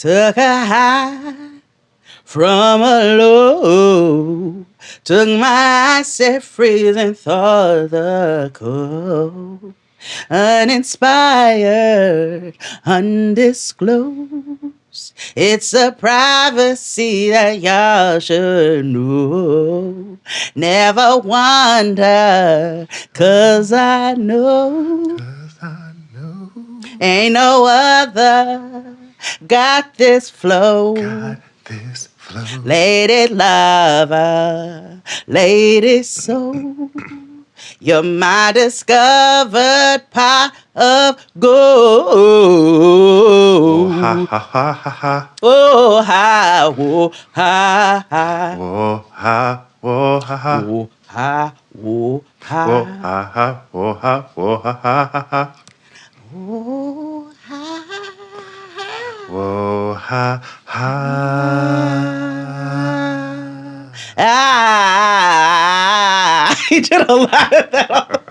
Took a high from a low. Took my set freezing thought the cold. Uninspired, undisclosed. It's a privacy that y'all should know. Never wonder, 'cause I know ain't no other got this flow. Lady lover, lady soul. You're my discovered pot of gold. Oh, ha, ha, ha, ha, ha. Oh, ha, oh, ha, ha. Whoa, ha, whoa, ha, ha. Oh, ha, oh, ha. Whoa, ha, ha, whoa, ha, whoa, ha, ha, ha, ha. Oh, ha, Whoa, ha, ha. He did a lot of that.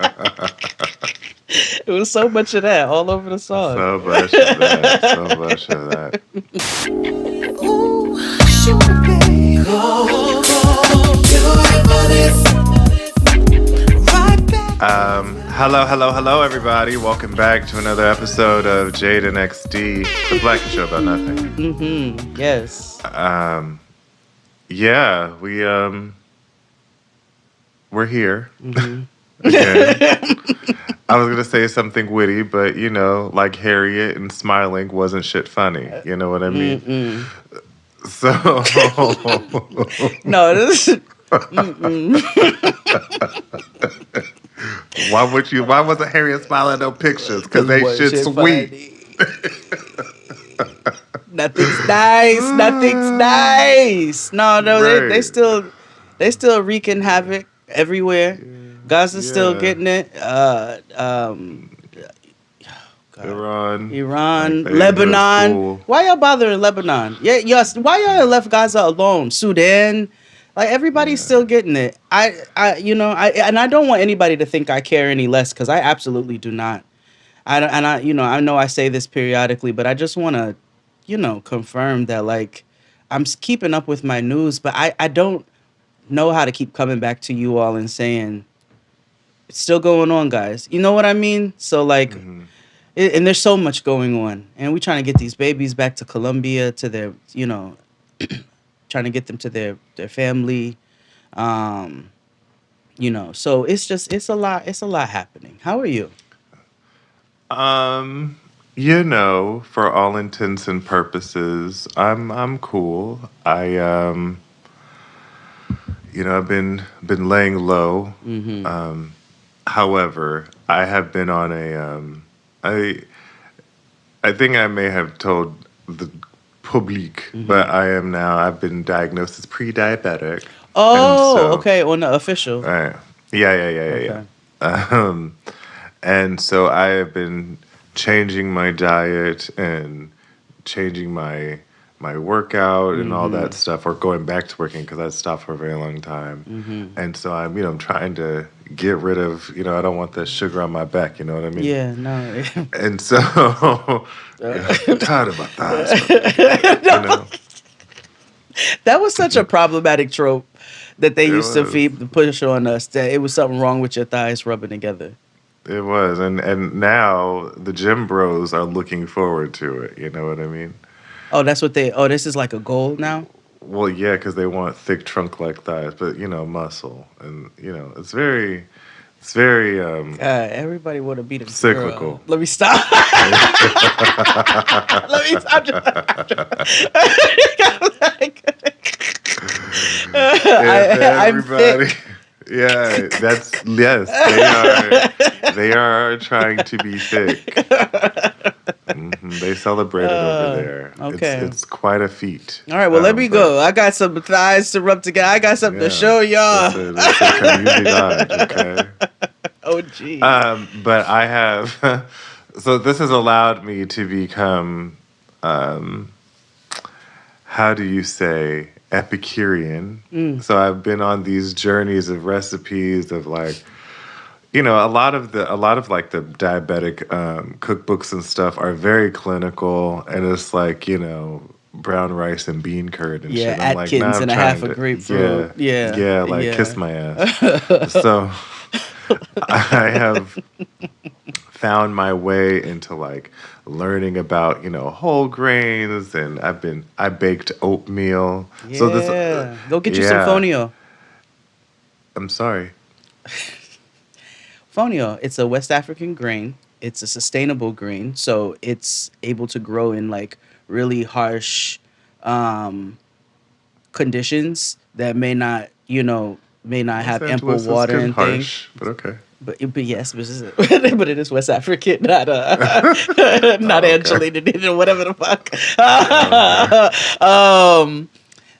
It was so much of that all over the song. So much of that. So much of that. Ooh, sugar babe. Right back. Hello, everybody. Welcome back to another episode of Jade and XD, the Black Show About Nothing. Mm-hmm. Yes. Yeah, we're here. Mm-hmm. Again. I was gonna say something witty, but like Harriet and smiling wasn't shit funny. You know what I mean? Mm-mm. So No, this. Why wasn't Harriet smiling no pictures? Because they shit sweet. Nothing's nice. Nothing's nice. No, Right. they still wreaking havoc everywhere. Gaza's still getting it. Iran, Iran, like they Lebanon. cool. Why y'all bothering Lebanon? Yeah, yes. Why y'all left Gaza alone? Sudan, like everybody's still getting it. I don't want anybody to think I care any less because I absolutely do not. I know I say this periodically, but I just want to, confirm that like I'm keeping up with my news, but I don't know how to keep coming back to you all and saying it's still going on, guys. You know what I mean? So like. Mm-hmm. And there's so much going on, and we're trying to get these babies back to Colombia, to their, trying to get them to their family, so it's a lot happening. How are you? For all intents and purposes, I'm cool. I've been laying low. Mm-hmm. However, I have been on a I think I may have told the public, but I've been diagnosed as pre-diabetic. Oh, okay, on the official. Right. Yeah. And so I have been changing my diet and changing my workout and all that stuff, or going back to working because I stopped for a very long time. And so I'm trying to get rid of, I don't want the sugar on my back, you know what I mean? Yeah, no. And so I'm tired of my thighs. That was such a problematic trope that they used to was. push on us, that it was something wrong with your thighs rubbing together. It was. And now the gym bros are looking forward to it, you know what I mean? Oh, this is like a goal now? Well, yeah, because they want thick trunk-like thighs, but, muscle. And, it's very... Everybody want to be the cyclical. Girl. Let me stop. Let me stop. I'm thick. Yeah, they are trying to be thick. They celebrate it over there. Okay. It's quite a feat. All right, well, let me go. I got some thighs to rub together. I got something to show y'all. It's a community lodge, okay? Oh, geez. But I have... So this has allowed me to become... how do you say... Epicurean. So I've been on these journeys of recipes of like, a lot of like the diabetic cookbooks and stuff are very clinical, and it's like, brown rice and bean curd and Yeah, shit. I'm like, nah, Atkins I'm and a half trying a to, grapefruit. Yeah, yeah, like yeah. kiss my ass. So I have found my way into like learning about, whole grains, and I baked oatmeal. So this, Yeah. Go get you some yeah, fonio. I'm sorry. Fonio, it's a West African grain. It's a sustainable grain, so it's able to grow in like really harsh um, conditions that may not Los have ample Angeles is water good and things. harsh, but okay. But yes, but it is West African, not not Oh, okay. Angelina or whatever the fuck. Okay.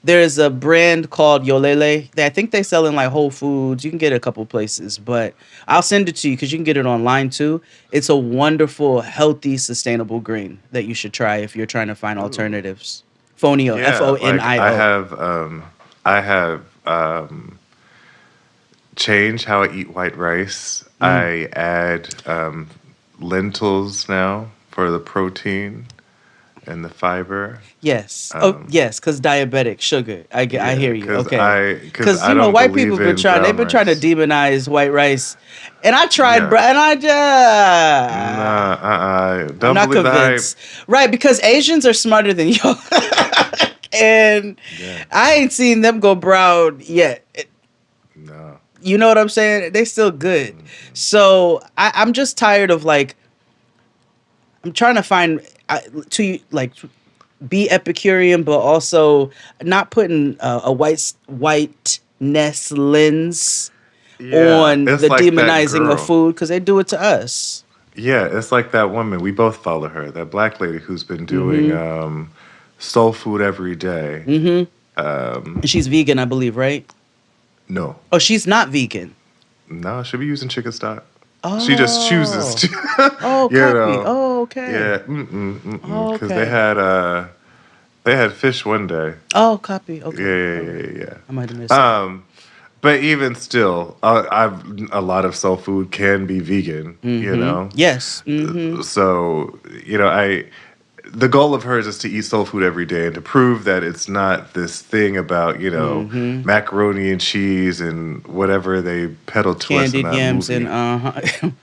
There's a brand called Yolele. I think they sell in like Whole Foods. You can get it a couple places, but I'll send it to you because you can get it online too. It's a wonderful, healthy, sustainable grain that you should try if you're trying to find Ooh. alternatives. Fonio, Yeah, like I Fonio. have I have changed how I eat white rice. Mm. I add lentils now for the protein and the fiber. Yes. Oh, Um, yes. Because diabetic sugar. I yeah, hear you. Okay. because Because I don't white people believe in they've brown been trying to rice. demonize white rice, and I tried, Yeah. and I Nah, just I'm don't not believe the hype. convinced. Right? Because Asians are smarter than you, and Yeah, I ain't seen them go brown yet. no. You know what I'm saying? They still good. So I'm just tired of like I'm trying to find to like be Epicurean, but also not putting a whiteness lens Yeah, on it's the like that demonizing of girl. food because they do it to us. Yeah, it's like that woman. We both follow her. That black lady who's been doing Mm-hmm. soul food every day. Mm-hmm. Um, And she's vegan, I believe, right? no, Oh, she's not vegan. no, she'll be using chicken stock. She just chooses Oh. to, Oh, copy. Oh, Yeah, okay. mm-mm, Oh, because okay. they had fish one day. Oh, copy. Yeah, Okay. yeah, All right. yeah, yeah. I might have missed that. Yeah. But even still, I've a lot of soul food can be vegan. Mm-hmm. Yes. Mm-hmm. So I the goal of hers is to eat soul food every day and to prove that it's not this thing about Mm-hmm. macaroni and cheese and whatever they peddle to us in Candied that yams and movie.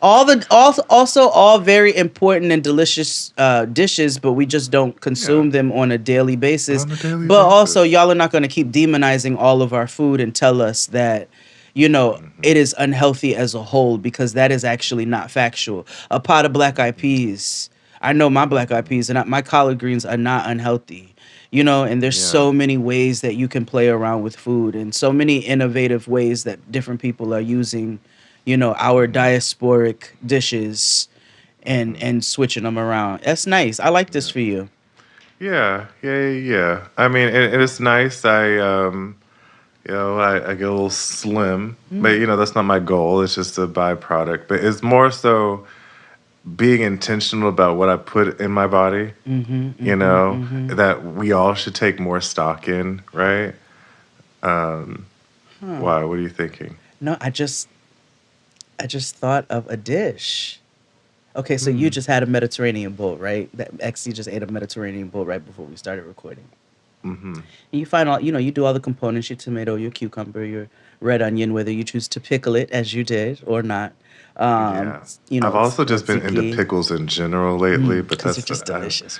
also all very important and delicious dishes, but we just don't Yeah, consume them on a daily basis. on a daily But also, basis. y'all are not going to keep demonizing all of our food and tell us that it is unhealthy as a whole because that is actually not factual. A pot of black eyed peas. I know my black eyed peas and my collard greens are not unhealthy. And there's Yeah. so many ways that you can play around with food and so many innovative ways that different people are using our Hmm. diasporic dishes and Hmm. and switching them around. That's nice. I like this Yeah. for you. Yeah, yeah, yeah, yeah. I mean, and it's nice. I get a little slim, but Mm. that's not my goal. It's just a byproduct. But it's more so being intentional about what I put in my body. Mhm. Mhm. Mhm. That we all should take more stock in, right? Um, Huh. why? What are you thinking? No, I just thought of a dish. Okay, so you Hmm. just had a Mediterranean bowl, right? That XC just ate a Mediterranean bowl right before we started recording. Hmm. And you find you do all the components, your tomato, your cucumber, your red onion, whether you choose to pickle it as you did or not. Yeah. I've also just been into Tzatziki, pickles in general lately, but because they're that's just delicious.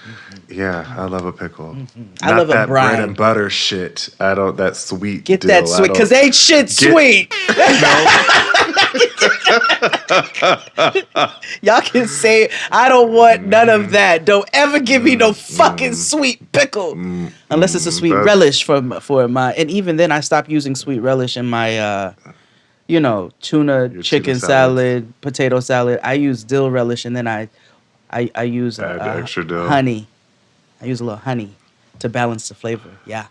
yeah, I love a pickle. I love Not a that bread and brine. butter shit. I don't that sweet Get that deal. I sweet, because don't ain't shit get sweet. no. Y'all can say, I don't want none of Mm-hmm. that. Don't ever give me no fucking Mm-mm. sweet pickle. Unless it's a Mm-mm. sweet relish for my, and even then I stopped using sweet relish in my, tuna, Your tuna chicken salads. salad, potato salad. I use dill relish and then I use Add extra dough. honey. I use a little honey to balance the flavor. Yeah.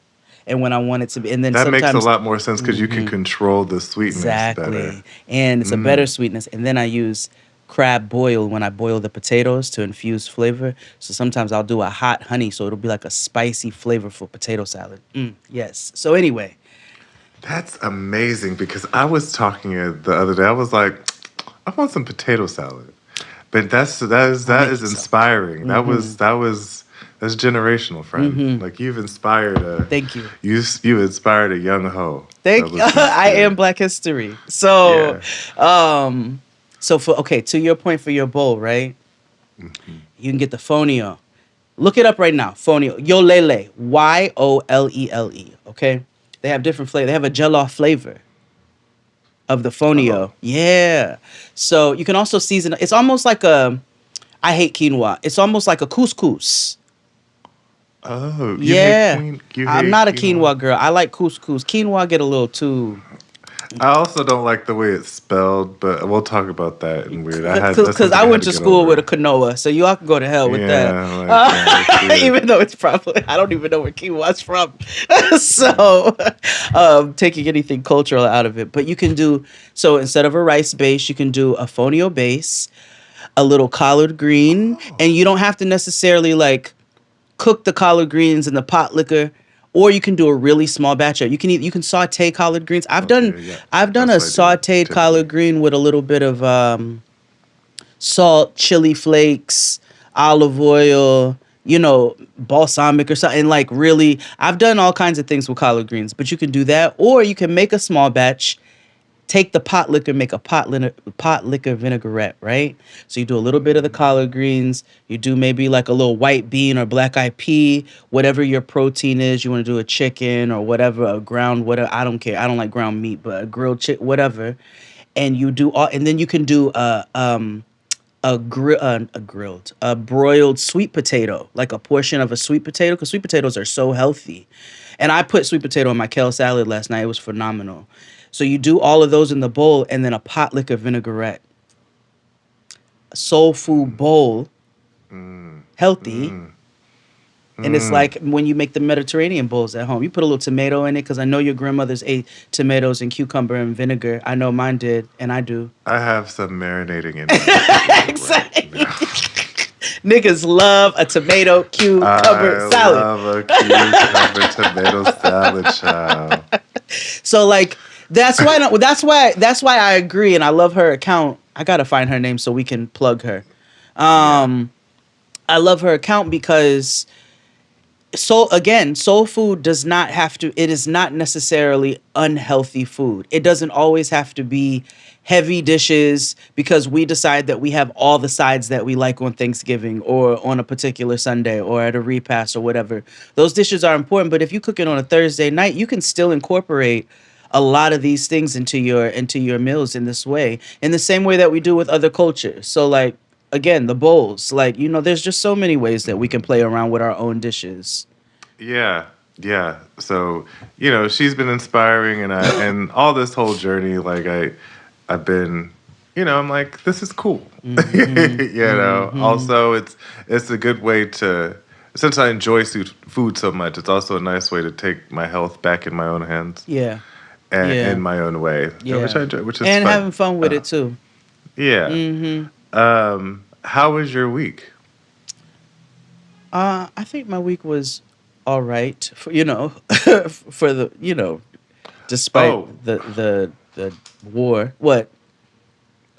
And when I want it to be, and then That makes a sometimes, lot more sense because you can mhm, control the sweetness better. exactly. And it's a better Mm. sweetness. And then I use crab boil when I boil the potatoes to infuse flavor. So sometimes I'll do a hot honey so it'll be like a spicy, flavorful potato salad. Yes. So anyway, That's amazing because I was talking the other day. I was like, I want some potato salad, but that I'll make is you some. inspiring. Hmm. That was That's generational, friend. Like you've inspired Thank you. you've inspired a young hoe. Thank that you. listens I to am Black History. So, Yeah. so for okay, to your point for your bowl, right? You can get the Fonio. Look it up right now. Fonio. Yolele. Yolele. Okay? They have different flavor. They have a jollof flavor of the Fonio. Oh. Yeah. So you can also season it's almost like a I hate quinoa. It's almost like a couscous. Oh, Yeah. you I'm hate not a quinoa girl. I like couscous. Quinoa get a little too I also don't like the way it's spelled, but we'll talk about that in weird. That's because something I had went to get school over. with a quinoa, so you all can go to hell with that. Yeah, like, yeah, it's weird. Even though it's probably I don't even know where quinoa's from. So taking anything cultural out of it, but you can do so instead of a rice base, you can do a fonio base, a little collard green, and you don't have to necessarily like cook the collard greens in the pot liquor, or you can do a really small batch of. You can saute collard greens. Yeah. I've done a That's what I do, sautéed collard typically. green with a little bit of salt, chili flakes, olive oil, balsamic or something. Like really, I've done all kinds of things with collard greens. But you can do that, or you can make a small batch. Take the pot liquor, make a pot liquor vinaigrette, right? So you do a little bit of the collard greens. You do maybe like a little white bean or black eyed pea, whatever your protein is. You want to do a chicken or whatever, a ground whatever. I don't care. I don't like ground meat, but a grilled chicken, whatever. And you do all, and then you can do a broiled sweet potato, like a portion of a sweet potato, because sweet potatoes are so healthy. And I put sweet potato in my kale salad last night. It was phenomenal. So you do all of those in the bowl, and then a pot liquor vinaigrette, a soul food bowl, healthy. And it's like when you make the Mediterranean bowls at home. You put a little tomato in it, because I know your grandmothers ate tomatoes and cucumber and vinegar. I know mine did, and I do. I have some marinating in it. Exactly. Niggas love a tomato cucumber I salad. love a cucumber tomato salad, child. So like that's why I agree, and I love her account. I gotta find her name so we can plug her. I love her account because soul food does not have to. It is not necessarily unhealthy food. It doesn't always have to be heavy dishes because we decide that we have all the sides that we like on Thanksgiving or on a particular Sunday or at a repast or whatever. Those dishes are important, but if you cook it on a Thursday night, you can still incorporate a lot of these things into your meals in this way, in the same way that we do with other cultures. So like again, the bowls, like there's just so many ways that we can play around with our own dishes. Yeah, yeah. So she's been inspiring, and all this whole journey, like I've been, I'm like, this is cool. Also it's a good way to. Since I enjoy food so much, it's also a nice way to take my health back in my own hands. Yeah. And Yeah. in my own way, Yeah. which I enjoy, which is and fun. having fun with it too. Yeah. How was your week? I think my week was all right for for the despite Oh. the war. What?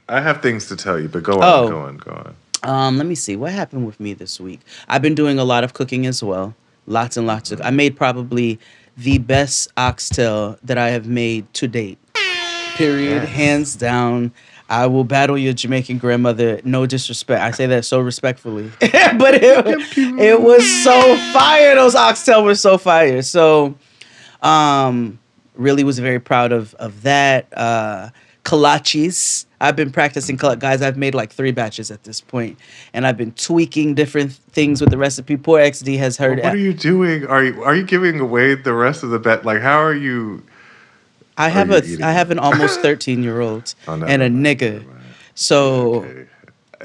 I have things to tell you, but go on, Oh. go on. Let me see what happened with me this week. I've been doing a lot of cooking as well. Lots and lots of. I made probably the best oxtail that I have made to date. Period. Yes. Hands down. I will battle your Jamaican grandmother. No disrespect. I say that so respectfully. But it was so fire. Those oxtail were so fire. So really was very proud of that. Kolaches. I've been practicing, guys. I've made like 3 batches at this point, and I've been tweaking different things with the recipe. Poor XD has heard. What are you doing? Are you giving away the rest of the bet? Like, how are you? I have you eating an almost 13-year-old Oh, no, and a no, no, nigga. never mind. So Okay.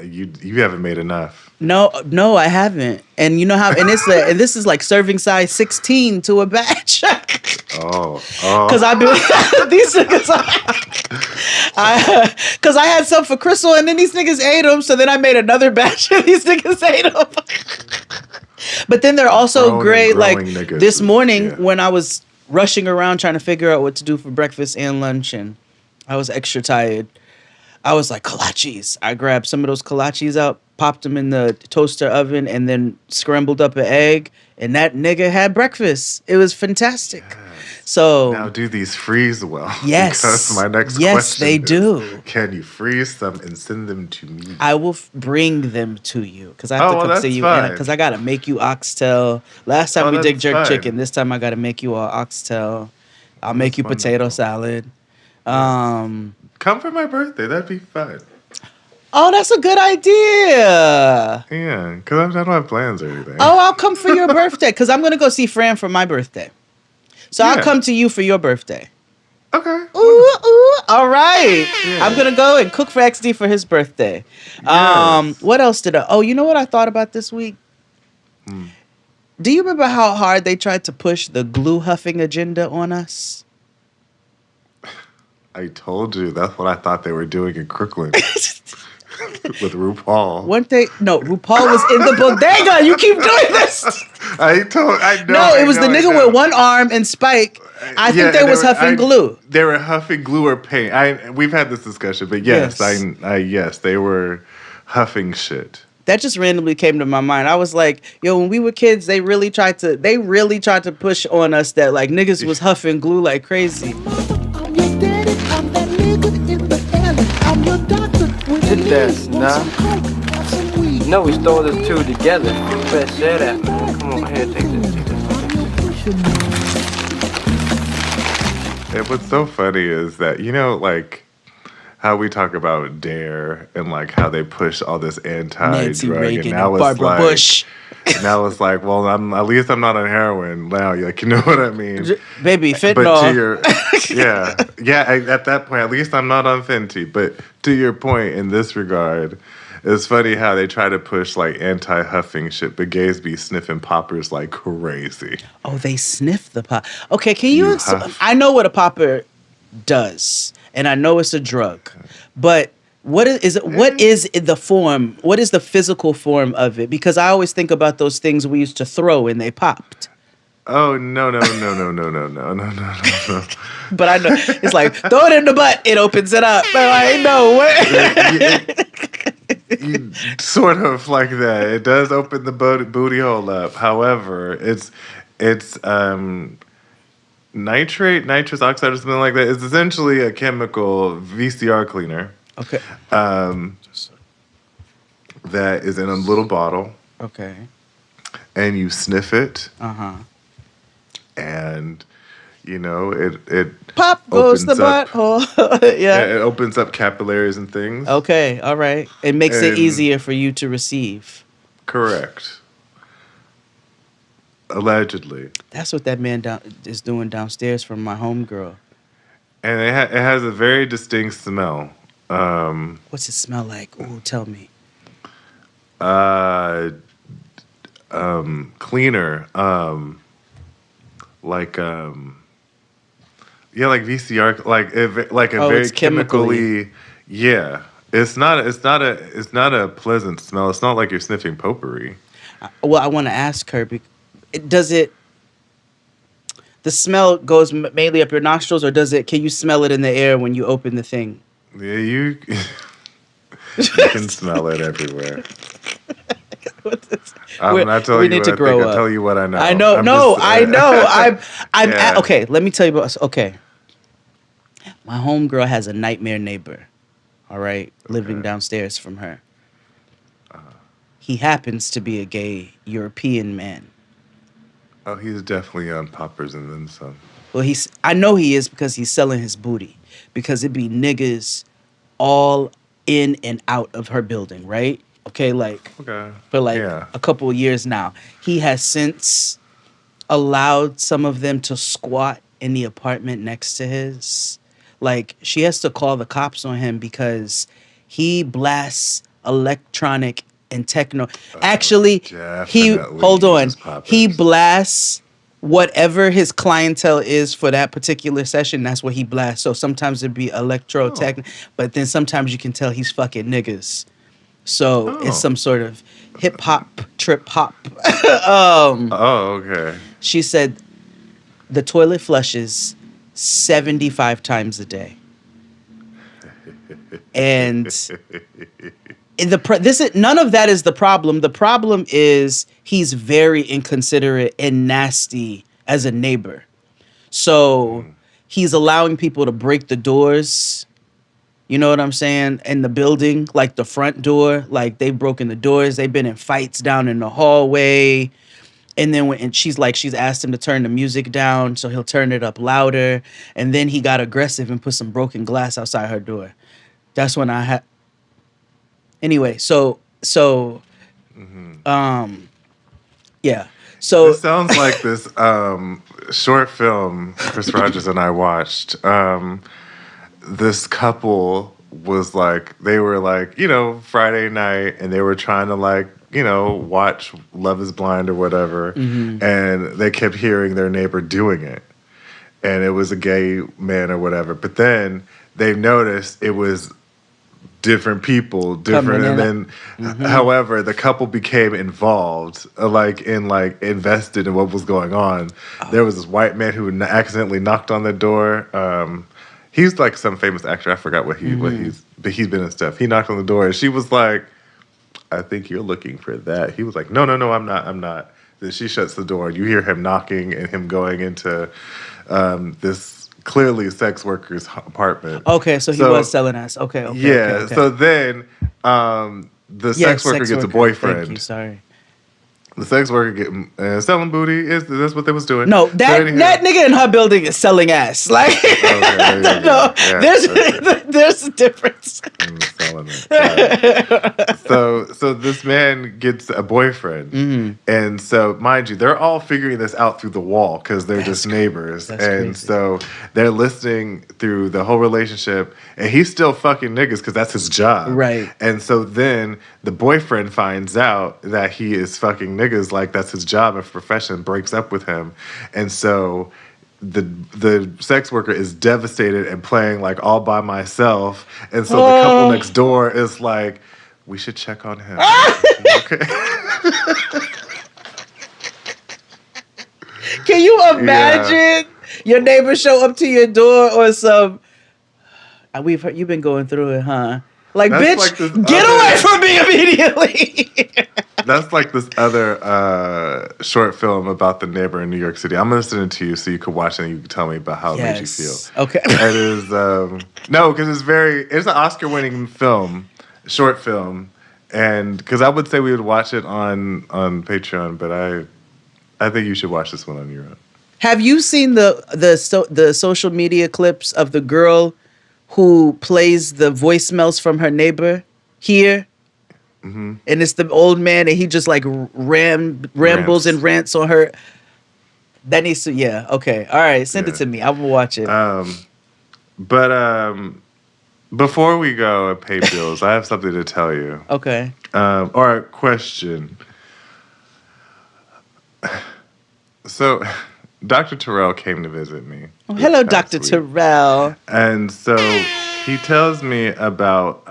You haven't made enough. no, I haven't. And you know how? And and this is like serving size 16 to a batch. Oh. Because I've been these niggas. Because I had some for Crystal, and then these niggas ate them. So then I made another batch, and these niggas ate them. But then they're also Grown and great. Like growing niggas this is- morning yeah. when I was rushing around trying to figure out what to do for breakfast and lunch, and I was extra tired. I was like, kolaches. I grabbed some of those kolaches out, popped them in the toaster oven, and then scrambled up an egg, and that nigga had breakfast. It was fantastic. So Now, do these freeze well? yes, Because my next yes, question they is, do. can you freeze them and send them to me? I will bring them to you because I have to well, come see that's you. fine. Because I gotta make you oxtail. Last time Oh, we did that's jerk fine. chicken. This time I gotta make you oxtail. I'll make That's you potato wonderful. salad. Come for my birthday. That'd be fun. Oh, that's a good idea. Yeah, because I don't have plans or anything. Oh, I'll come for your birthday because I'm gonna go see Fran for my birthday. So I'll Yeah. come to you for your birthday. Okay. Ooh, ooh, all right. Yeah. I'm gonna go and cook for XD for his birthday. Yes. What else did I? Oh, you know what I thought about this week? Hmm. Do you remember how hard they tried to push the glue huffing agenda on us? I told you that's what I thought they were doing in Crooklyn with RuPaul. One day, no, RuPaul was in the bodega. You keep doing this. I know. No, it was I the nigga know. with one arm and Spike. I think they and was huffing glue. They were huffing glue or paint. We've had this discussion, but yes, Yes. yes, they were huffing shit. That just randomly came to my mind. I was like, yo, when we were kids, they really tried to push on us that like niggas was huffing glue like crazy. I'm your daddy, I'm that nigga in the alley. I'm your doctor when you Hit that, need. Want nah. some coke, have some weed. No, we stole this two together. You better share that, man. Come on, here, take this. I'm your pusher man. And what's so funny is that, like how we talk about Dare and like how they push all this anti-drug, Nancy Reagan and now and it's Barbara like, Bush. now it's like, well, at least I'm not on heroin now. Like, you know what I mean? Baby, But to fentanyl. your, at that point, at least I'm not on Fenty. But to your point in this regard, it's funny how they try to push like anti-huffing shit, but gays be sniffing poppers like crazy. Oh, they sniff the pop. Okay, can you? You huff. I know what a popper does, and I know it's a drug, but what is it? What is the form? What is the physical form of it? Because I always think about those things we used to throw and they popped. Oh no. But I know it's like throw it in the butt, it opens it up. But I know what. You sort of like that. It does open the booty hole up. However, it's nitrous oxide or something like that. It's essentially a chemical VCR cleaner Okay. that is in a little bottle, Okay. and you sniff it, Uh-huh. and it Pop goes the opens up- butthole. yeah, Yeah. it opens up capillaries and things. Okay. All right. It makes it And- easier for you to receive. Correct. Allegedly. That's what that man is doing downstairs from my homegirl. And it has a very distinct smell. What's it smell like? Ooh, tell me. Cleaner. Like VCR, like a Oh, very it's chemically. chemically. Yeah, it's not a pleasant smell. It's not like you're sniffing potpourri. Well, I want to ask her. Does it? The smell goes mainly up your nostrils, or does it? Can you smell it in the air when you open the thing? Yeah, you can smell it everywhere. I'm not telling we you need what to I grow think. up. I'll tell you what I know. I know. I'm No, just- I know. I'm Yeah. okay. Let me tell you about. Okay, my homegirl has a nightmare neighbor. All right, living Okay. downstairs from her. He happens to be a gay European man. Oh, he's definitely on poppers and then some. Well, I know he is because he's selling his booty. Because it be niggas all in and out of her building, right? Okay, like Okay. for like Yeah. a couple of years now. He has since allowed some of them to squat in the apartment next to his. Like she has to call the cops on him because he blasts electronic and techno. Actually, he definitely hold on. uses poppers. He blasts whatever his clientele is for that particular session. That's what he blasts. So sometimes it'd be electro tech, but then sometimes you can tell he's fucking niggas. So Oh. it's some sort of hip hop, trip hop. Oh, okay. She said the toilet flushes 75 times a day. And none of that is the problem. The problem is he's very inconsiderate and nasty as a neighbor. So he's allowing people to break the doors. You know what I'm saying? In the building, like the front door, like they've broken the doors. They've been in fights down in the hallway. And then she's asked him to turn the music down, so he'll turn it up louder. And then he got aggressive and put some broken glass outside her door. That's when I had. Anyway, yeah. So It sounds like this short film Chris Rogers and I watched. This couple was like, they were like, Friday night, and they were trying to like, watch Love is Blind or whatever. And they kept hearing their neighbor doing it. And it was a gay man or whatever. But then they noticed it was different people, and then, however, the couple became involved, invested in what was going on. There was this white man who accidentally knocked on the door. He's like some famous actor. I forgot but he's been in stuff. He knocked on the door, and she was like, "I think you're looking for that." He was like, "No, I'm not." Then she shuts the door, and you hear him knocking and him going into this clearly sex worker's apartment. Okay, so he was selling ass. Okay. Yeah. Okay. So then the sex worker gets a boyfriend. Thank you, sorry. The sex worker selling booty. That's what they was doing. No, that nigga in her building is selling ass. Like, no, there's a difference. Selling it. So this man gets a boyfriend, and so mind you, they're all figuring this out through the wall because they're just neighbors, and crazy. So they're listening through the whole relationship, and he's still fucking niggas because that's his job, right? And so then the boyfriend finds out that he is fucking niggas, like that's his job and profession, breaks up with him, and so the sex worker is devastated and playing like All by Myself, and so the couple next door is like, we should check on him. Okay. Can you imagine your neighbor show up to your door or some? You've been going through it, huh? Like, That's bitch, get away from me immediately. That's like this other short film about the neighbor in New York City. I'm going to send it to you so you can watch it and you can tell me about how it made you feel. Okay. It is, no, because it's an Oscar-winning film, short film. And because I would say we would watch it on Patreon, but I think you should watch this one on your own. Have you seen the social media clips of the girl who plays the voicemails from her neighbor here? Mm-hmm. And it's the old man, and he just like rambles and rants on her. That needs to, okay. All right, send it to me. I will watch it. But before we go and pay bills, I have something to tell you. Okay. Or a question. So, Dr. Terrell came to visit me. Oh, hello, Dr. Terrell. And so he tells me about,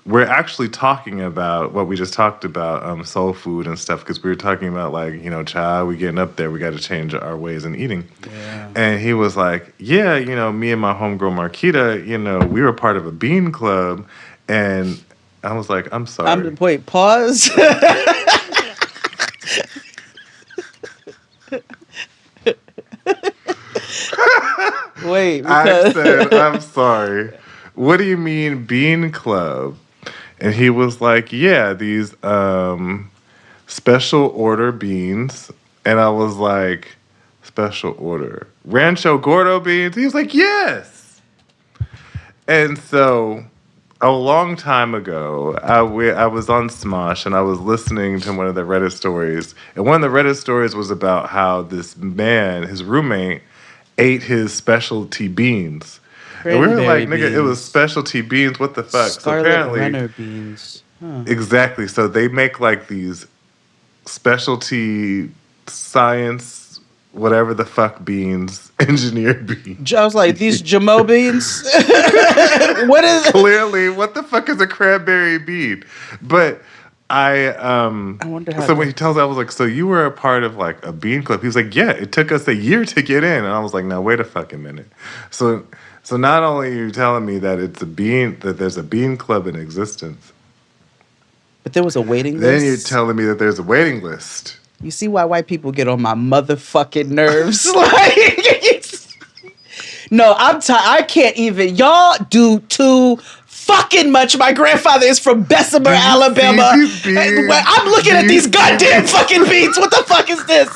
we're actually talking about what we just talked about, soul food and stuff, because we were talking about, like, child, we getting up there, we got to change our ways in eating. Yeah. And he was like, yeah, me and my homegirl Marquita, we were part of a bean club. And I was like, I'm sorry. Wait, pause. Wait, I said, I'm sorry. What do you mean bean club? And he was like, yeah, these special order beans. And I was like, special order? Rancho Gordo beans? He was like, yes. And so a long time ago, I was on Smosh and I was listening to one of the Reddit stories. And one of the Reddit stories was about how this man, his roommate, ate his specialty beans. And we were like, nigga, it was specialty beans. What the fuck? Scarlet so apparently, Runner beans. Huh. Exactly. So they make like these specialty science, whatever the fuck beans, engineered beans. I was like, these Jamo beans? What is it? Clearly, what the fuck is a cranberry bean? But I wonder how. So when he tells me, I was like, so you were a part of like a bean club? He was like, yeah, it took us a year to get in. And I was like, now wait a fucking minute. So not only are you telling me that it's that there's a bean club in existence, But there was a waiting Then list. you're telling me that there's a waiting list. You see why white people get on my motherfucking nerves? Like, no, I'm tired. I can't even. Y'all do too fucking much. My grandfather is from Bessemer, Alabama. I'm looking at these goddamn fucking beats. What the fuck is this?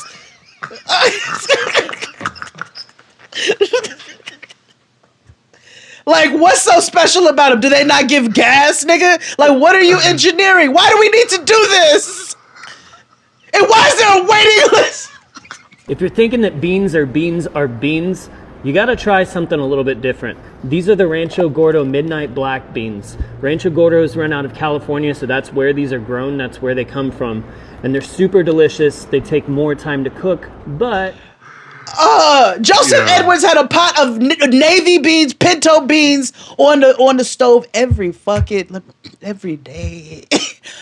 Like, what's so special about them? Do they not give gas, nigga? Like, what are you engineering? Why do we need to do this? And why is there a waiting list? If you're thinking that beans are beans, you gotta try something a little bit different. These are the Rancho Gordo Midnight Black beans. Rancho Gordos run out of California, so that's where these are grown, that's where they come from. And they're super delicious, they take more time to cook, but... Joseph Edwards had a pot of navy beans, pinto beans on the stove every day.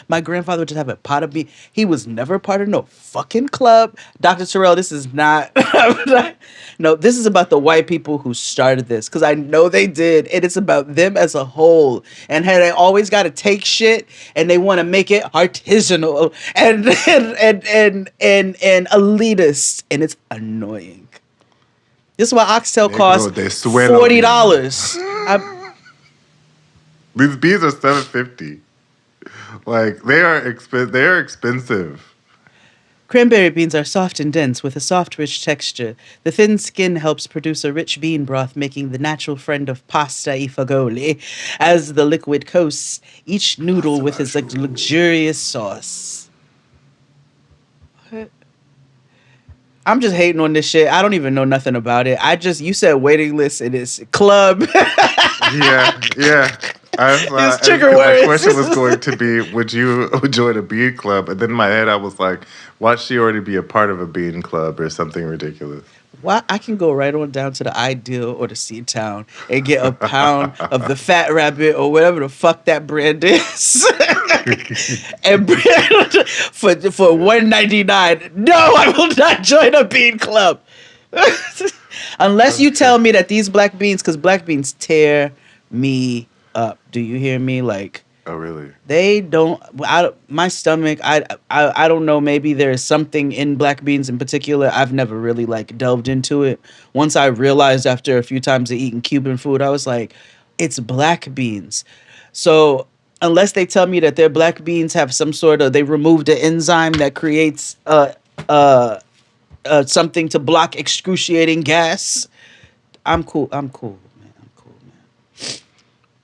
My grandfather would just have a pot of beans. He was never part of no fucking club. Dr. Terrell, this is not. No, this is about the white people who started this, because I know they did, and it's about them as a whole. And how they always got to take shit and they want to make it artisanal and elitist, and it's annoying. This is why oxtail costs $40. These beans are $7.50. Like, they are expensive. Cranberry beans are soft and dense with a soft, rich texture. The thin skin helps produce a rich bean broth, making the natural friend of pasta e fagioli. As the liquid coats each noodle with its luxurious sauce. What? I'm just hating on this shit. I don't even know nothing about it. You said waiting list and it's club. Yeah. It's trigger words. My question was going to be, would you join a bean club? And then in my head, I was like, watch she already be a part of a bean club or something ridiculous. Why I can go right on down to the Ideal or the Seatown and get a pound of the Fat Rabbit or whatever the fuck that brand is, and for $1.99. No, I will not join a bean club unless you tell me that these black beans, because black beans tear me up. Do you hear me? Like. Oh, really? They don't. My stomach. I don't know. Maybe there is something in black beans in particular. I've never really like delved into it. Once I realized after a few times of eating Cuban food, I was like, it's black beans. So unless they tell me that their black beans have some sort of, they removed the enzyme that creates something to block excruciating gas, I'm cool. I'm cool, man.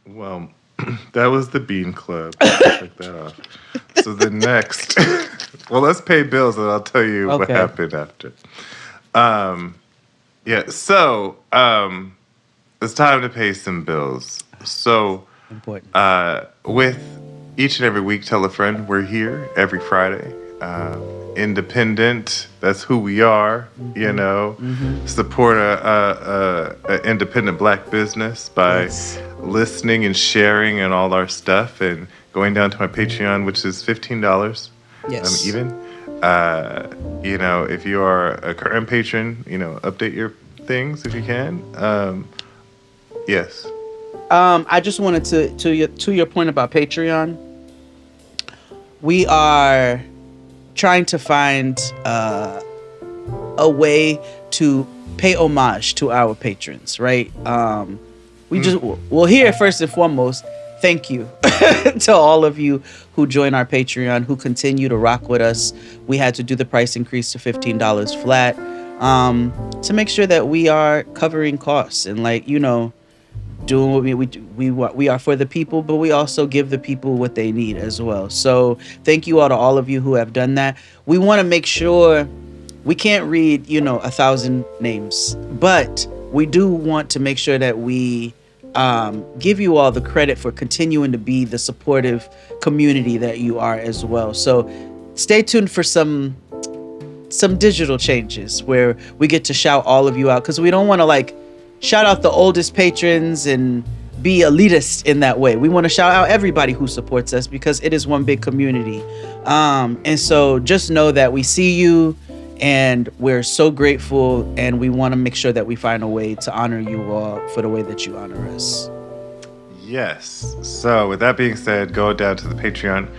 Well. That was the Bean Club. Check that off. So the next, well, let's pay bills and I'll tell you what happened after. So it's time to pay some bills. So important. With each and every week, tell a friend. We're here every Friday. Independent. That's who we are. Mm-hmm. You know, support a independent black business by listening and sharing and all our stuff, and going down to my Patreon, which is $15. Yes. Even. You know, if you are a current patron, you know, update your things if you can. Yes. I just wanted to your point about Patreon. We are trying to find a way to pay homage to our patrons, right? Here first and foremost, thank you to all of you who join our Patreon, who continue to rock with us. We had to do the price increase to $15 flat to make sure that we are covering costs and, like, you know, doing what we are for the people, but we also give the people what they need as well. So thank you all of you who have done that. We want to make sure, we can't read, 1,000 names, but we do want to make sure that we give you all the credit for continuing to be the supportive community that you are as well. So stay tuned for some digital changes where we get to shout all of you out, because we don't want to shout out the oldest patrons and be elitist in that way. We want to shout out everybody who supports us, because it is one big community. And so just know that we see you and we're so grateful, and we want to make sure that we find a way to honor you all for the way that you honor us. Yes. So with that being said, go down to the Patreon.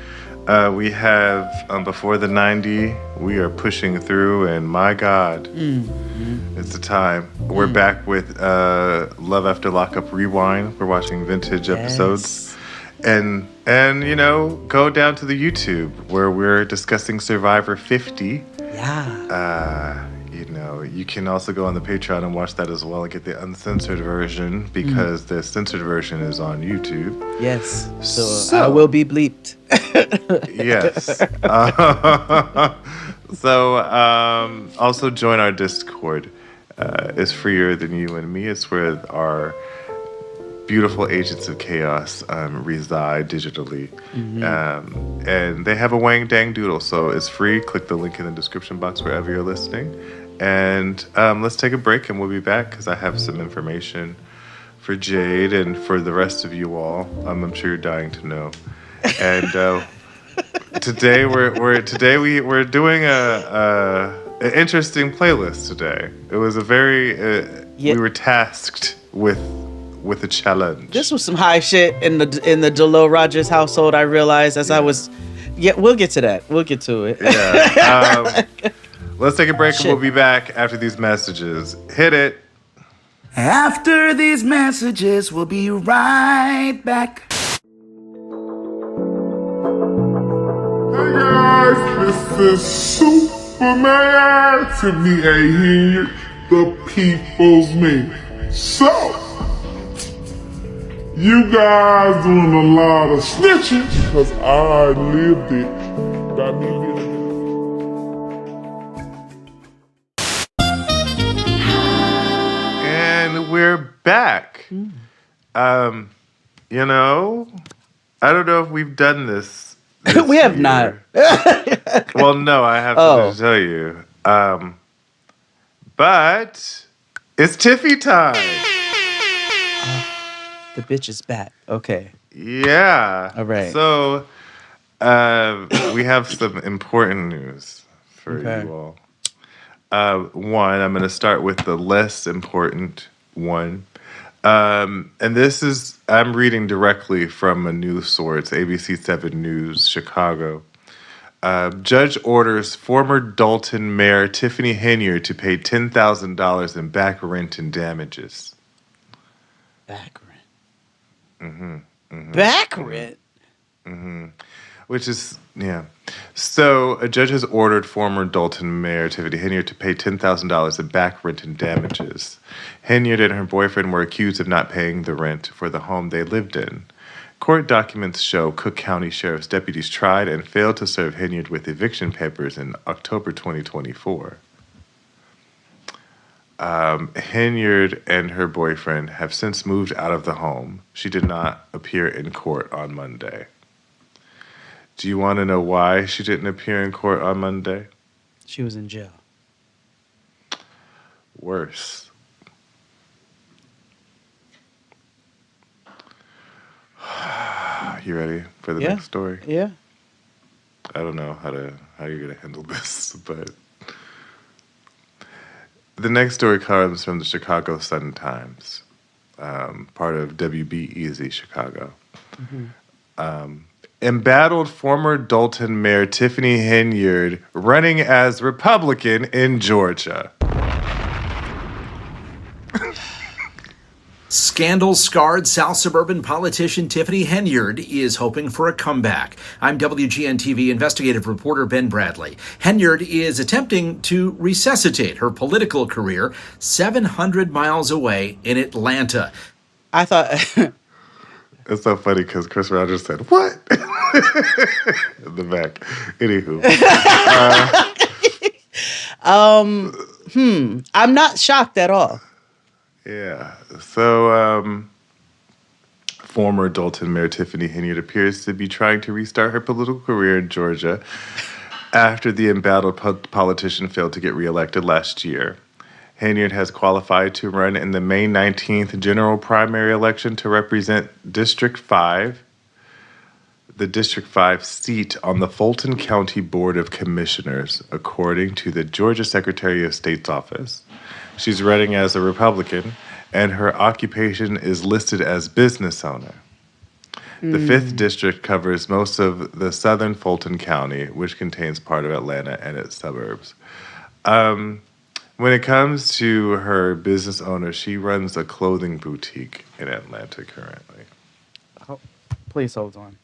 We have Before the 90, we are pushing through, and my God, it's the time. We're back with Love After Lockup Rewind. We're watching vintage episodes. And you know, go down to the YouTube where we're discussing Survivor 50. Yeah. You know, you can also go on the Patreon and watch that as well and get the uncensored version because the censored version is on YouTube. Yes. So I will be bleeped. Yes. So also join our Discord. It's freer than you and me. It's where our beautiful agents of chaos reside digitally. And they have a Wang Dang Doodle, so it's free. Click the link in the description box wherever you're listening. And let's take a break and we'll be back because I have some information for Jade and for the rest of you all. I'm sure you're dying to know. And today we're doing an interesting playlist today. It was a very we were tasked with a challenge. This was some high shit in the Jalil Rogers household. I realized as I was. Yeah, we'll get to that. We'll get to it. Yeah. Let's take a break and we'll be back after these messages. Hit it. After these messages, we'll be right back. Hey guys, this is Superman Tiffany A. here, the people's man. So, you guys doing a lot of snitching, cause I lived it. Got me living it. And we're back. You know, I don't know if we've done this We have not. Well, no, I have to tell you. But it's Tiffy time. The bitch is back. Okay. Yeah. All right. So we have some important news for you all. One, I'm going to start with the less important one. And this is, I'm reading directly from a news source, ABC 7 News, Chicago. Judge orders former Dalton Mayor Tiffany Henyard to pay $10,000 in back rent and damages. Back rent. Back rent? Which is, yeah. So a judge has ordered former Dalton Mayor Tiffany Henyard to pay $10,000 in back rent and damages. Henyard and her boyfriend were accused of not paying the rent for the home they lived in. Court documents show Cook County Sheriff's deputies tried and failed to serve Henyard with eviction papers in October 2024. Henyard and her boyfriend have since moved out of the home. She did not appear in court on Monday. Do you want to know why she didn't appear in court on Monday? She was in jail. Worse. You ready for the next story? Yeah. I don't know how you're gonna handle this, but the next story comes from the Chicago Sun-Times, part of WBEZ Chicago. Embattled former Dalton Mayor Tiffany Henyard running as Republican in Georgia. Scandal-scarred South suburban politician Tiffany Henyard is hoping for a comeback. I'm WGN-TV investigative reporter Ben Bradley. Henyard is attempting to resuscitate her political career 700 miles away in Atlanta. I thought... It's so funny because Chris Rogers said, "What?" in the back. Anywho. I'm not shocked at all. Yeah. So, former Dalton Mayor Tiffany Henyard appears to be trying to restart her political career in Georgia after the embattled politician failed to get reelected last year. Henyard has qualified to run in the May 19th general primary election to represent District 5, the District 5 seat on the Fulton County Board of Commissioners, according to the Georgia Secretary of State's office. She's running as a Republican, and her occupation is listed as business owner. The 5th District covers most of the southern Fulton County, which contains part of Atlanta and its suburbs. When it comes to her business owner, she runs a clothing boutique in Atlanta currently. Please hold on.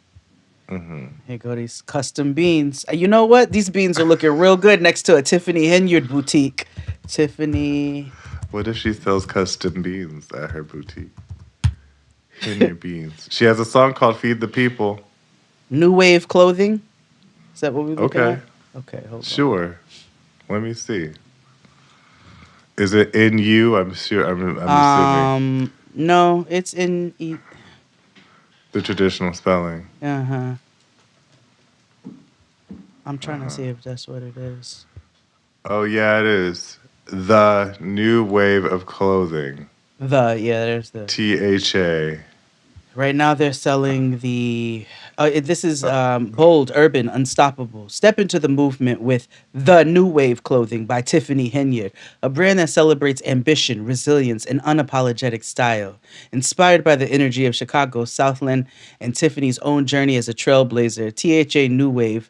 Here go these custom beans. You know what? These beans are looking real good next to a Tiffany Henyard boutique. Tiffany. What if she sells custom beans at her boutique? Henyard beans. She has a song called Feed the People. New Wave Clothing. Is that what we're looking Okay. at? Okay, hold on. Sure. Let me see. Is it in you? I'm sure. I'm assuming. No, it's in. The traditional spelling. I'm trying to see if that's what it is. Oh, yeah, it is. The New Wave of Clothing. There's the. THA. Right now they're selling the. This is bold, urban, unstoppable. Step into the movement with the New Wave Clothing by Tiffany Henyard, a brand that celebrates ambition, resilience, and unapologetic style. Inspired by the energy of Chicago, Southland, and Tiffany's own journey as a trailblazer, THA New Wave.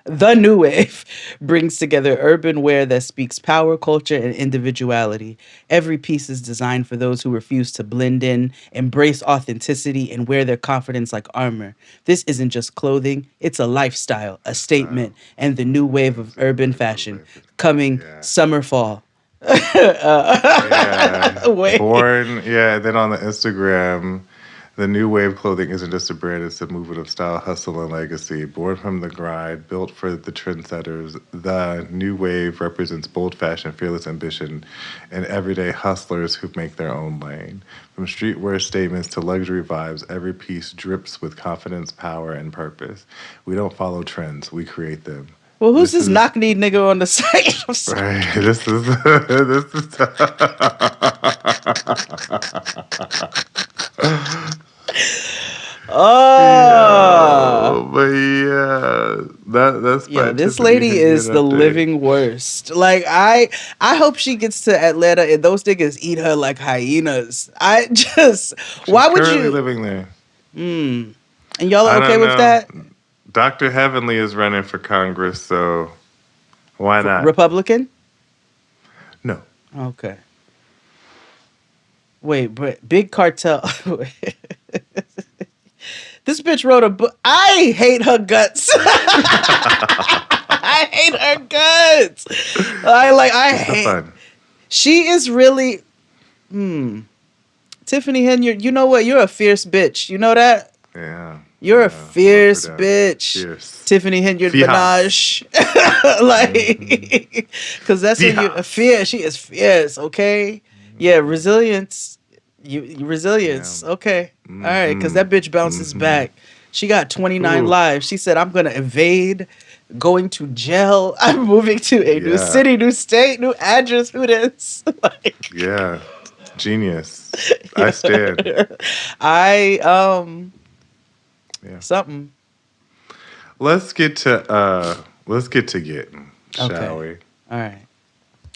The New Wave brings together urban wear that speaks power, culture, and individuality. Every piece is designed for those who refuse to blend in, embrace authenticity, and wear their confidence like armor. This isn't just clothing, it's a lifestyle, a statement, and the new wave of urban fashion coming summer, fall. Wait. Born, then on the Instagram, the New Wave Clothing isn't just a brand, it's a movement of style, hustle, and legacy. Born from the grind, built for the trendsetters, the New Wave represents bold fashion, fearless ambition, and everyday hustlers who make their own lane. From streetwear statements to luxury vibes, every piece drips with confidence, power, and purpose. We don't follow trends, we create them. Well, who's this knock-knee nigga on the site? I'm sorry. Right, this is that's by this Tiffany lady Henyard is the update. living worst. Like I hope she gets to Atlanta and those niggas eat her like hyenas. She's why would currently you? living there? And y'all I are okay don't with know. that? Dr. Heavenly is running for Congress, so why not? Republican? No. Okay. Wait, but Big Cartel. This bitch wrote a book. I hate her guts. I hate her guts. I hate. Fun. She is really. Tiffany Henyard, you know what? You're a fierce bitch. You know that? Yeah. You're a fierce love her down. bitch. Fierce. Tiffany Henyard Fierce. Menage. Because that's when you're fierce. She is fierce, okay? Yeah, resilience. Resilience. Yeah. Okay. All right, because that bitch bounces back. She got 29 lives. She said, I'm going to evade going to jail. I'm moving to a new city, new state, new address. Who this? Yeah. Genius. I stand. Something. Let's get to getting, shall we? All right.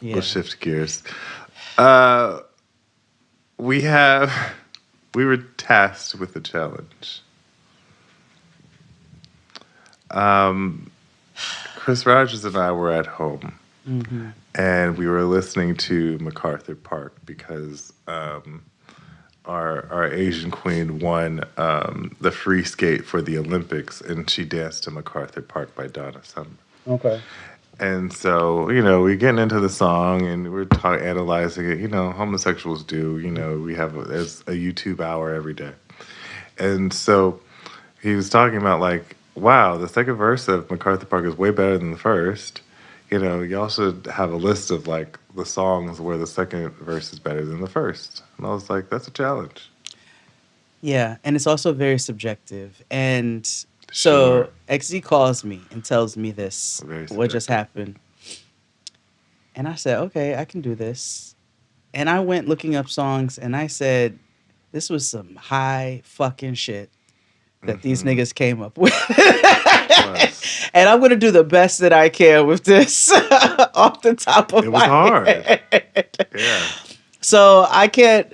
Yeah. We'll shift gears. We were tasked with a challenge. Chris Rogers and I were at home, and we were listening to MacArthur Park because our Asian queen won the free skate for the Olympics, and she danced to MacArthur Park by Donna Summer. Okay. And so, we're getting into the song and we're analyzing it. Homosexuals do. We have there's a YouTube hour every day. And so he was talking about wow, the second verse of MacArthur Park is way better than the first. Y'all should have a list of the songs where the second verse is better than the first. And I was like, that's a challenge. Yeah, and it's also very subjective. And so XZ calls me and tells me this, what just happened. And I said, okay, I can do this. And I went looking up songs and I said, this was some high fucking shit that these niggas came up with. And I'm going to do the best that I can with this off the top of my head. It was hard. Yeah. So I can't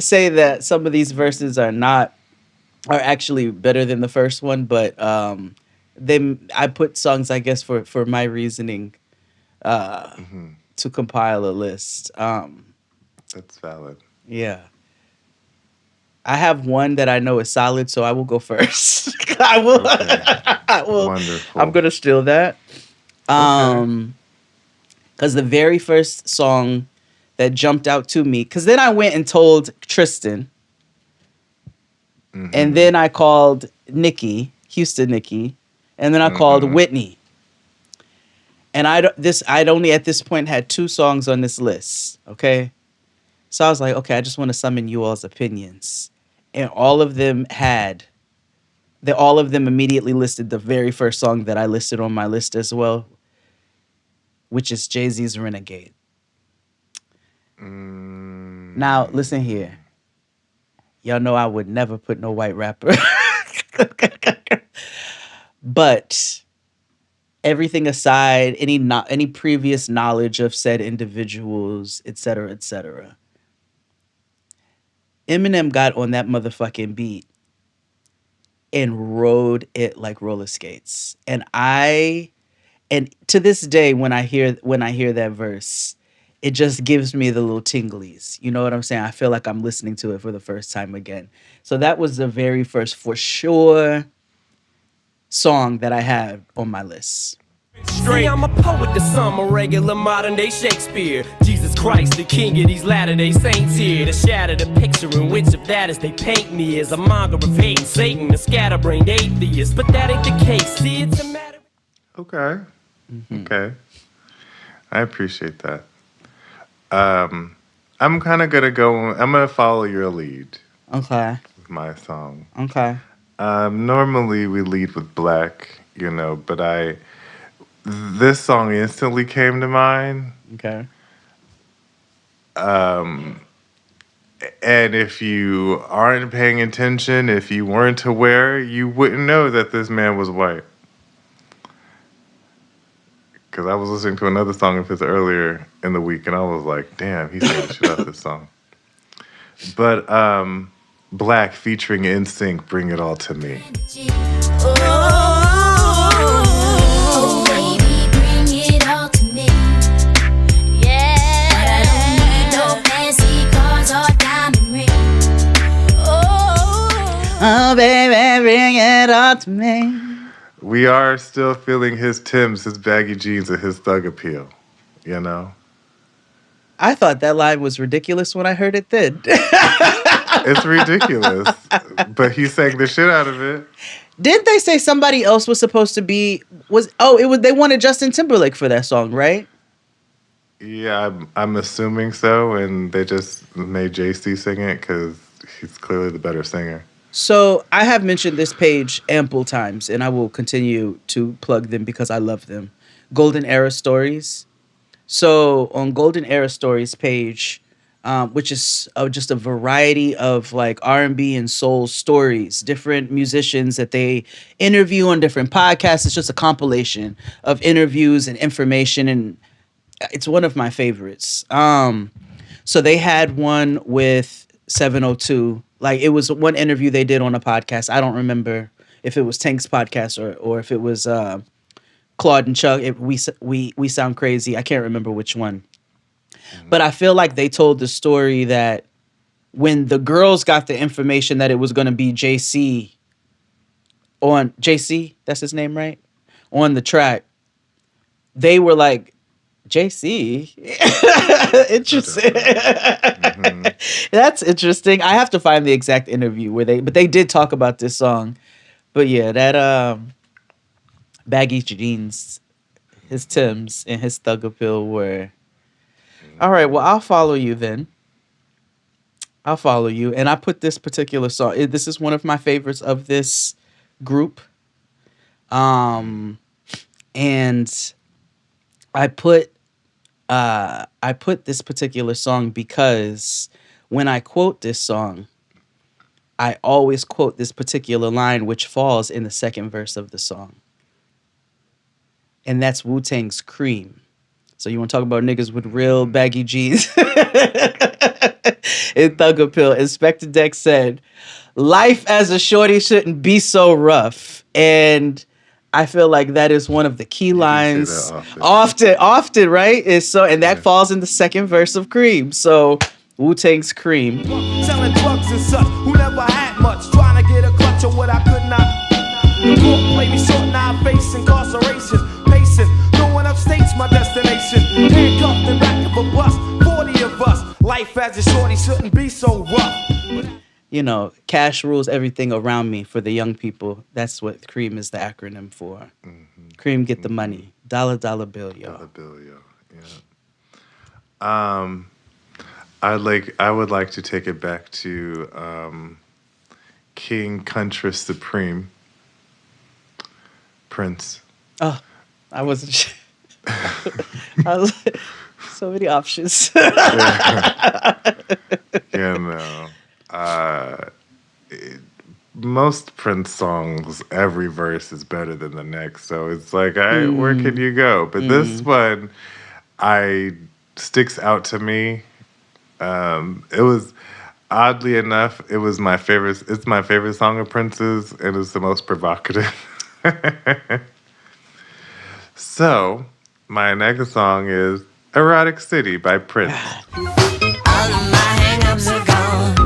say that some of these verses are not are actually better than the first one, but I put songs, I guess, for my reasoning to compile a list. That's valid. Yeah. I have one that I know is solid, so I will go first. I will. Okay. I will. Wonderful. I'm gonna steal that. Because the very first song that jumped out to me, because then I went and told Tristan, and then I called Nikki, Houston Nikki, and then I called Whitney. And I'd only at this point had 2 songs on this list. Okay. So I was like, okay, I just want to summon you all's opinions. And all of them immediately listed the very first song that I listed on my list as well, which is Jay-Z's Renegade. Now, listen here. Y'all know I would never put no white rapper. But everything aside, any previous knowledge of said individuals, etc., etc., Eminem got on that motherfucking beat and rode it like roller skates. And to this day, when I hear that verse, it just gives me the little tinglies. You know what I'm saying? I feel like I'm listening to it for the first time again. So that was the very first, for sure, song that I had on my list. See, I'm a poet to some, a regular modern day Shakespeare. Jesus Christ, the king of these latter-day saints here, to shatter the picture in which of that as they paint me as a monger of hate, Satan, a scatterbrained atheist. But that ain't the case. See, it's a matter. Okay. Okay. I appreciate that. I'm kind of I'm gonna follow your lead Okay. with my song. Okay. Normally we lead with Black, but this song instantly came to mind. Okay. And if you aren't paying attention, if you weren't aware, you wouldn't know that this man was white. Because I was listening to another song of his earlier in the week, and I was like, damn, he's saying shit out this song. But Black featuring NSYNC, Bring It All to Me. Oh, baby, bring it all to me. Yeah, but I don't need no fancy cars or diamond rings. Oh, baby, bring it all to me. We are still feeling his Timbs, his baggy jeans, and his thug appeal, I thought that line was ridiculous when I heard it then. It's ridiculous, but he sang the shit out of it. Didn't they say somebody else was supposed to be they wanted Justin Timberlake for that song, right? Yeah, I'm assuming so, and they just made JC sing it because he's clearly the better singer. So I have mentioned this page ample times, and I will continue to plug them because I love them. Golden Era Stories. So on Golden Era Stories page, which is just a variety of like R&B and soul stories, different musicians that they interview on different podcasts. It's just a compilation of interviews and information, and it's one of my favorites. So they had one with 702. Like, it was one interview they did on a podcast. I don't remember if it was Tank's podcast or if it was Claude and Chuck. We Sound Crazy. I can't remember which one. But I feel like they told the story that when the girls got the information that it was going to be JC, that's his name, right? On the track, they were like, JC? Interesting. That's interesting. I have to find the exact interview but they did talk about this song. But yeah, that baggy jeans, his Timbs, and his thug appeal were... All right, well, I'll follow you then. I'll follow you. And I put this particular song. This is one of my favorites of this group. And I put this particular song because when I quote this song, I always quote this particular line, which falls in the second verse of the song. And that's Wu-Tang's Cream. So you want to talk about niggas with real baggy jeans? In Thug Appeal, Inspector Deck said, life as a shorty shouldn't be so rough. And I feel like that is one of the key lines. Often, right? Is so, and that falls in the second verse of Cream. So Wu-Tang's Cream. Selling drugs and such, who never had much, trying to get a clutch of what I could not. The court play me short, now I face incarceration. Pacing, no one upstates my destination. Handcuffed and back of a bus, 40 of us. Life as a shorty shouldn't be so rough. You know, cash rules everything around me for the young people. That's what Cream is the acronym for. Cream, get the money. Dollar bill, yo. Dollar bill, yo. Yeah. I would like to take it back to King Country Supreme, Prince. Oh, I wasn't sure. I was like, so many options. Most Prince songs, every verse is better than the next. So it's like, where can you go? But this one, sticks out to me. It was, oddly enough, it was my favorite. It's my favorite song of Prince's, and it's the most provocative. So, my next song is Erotic City by Prince. All of my hang-ups are gone.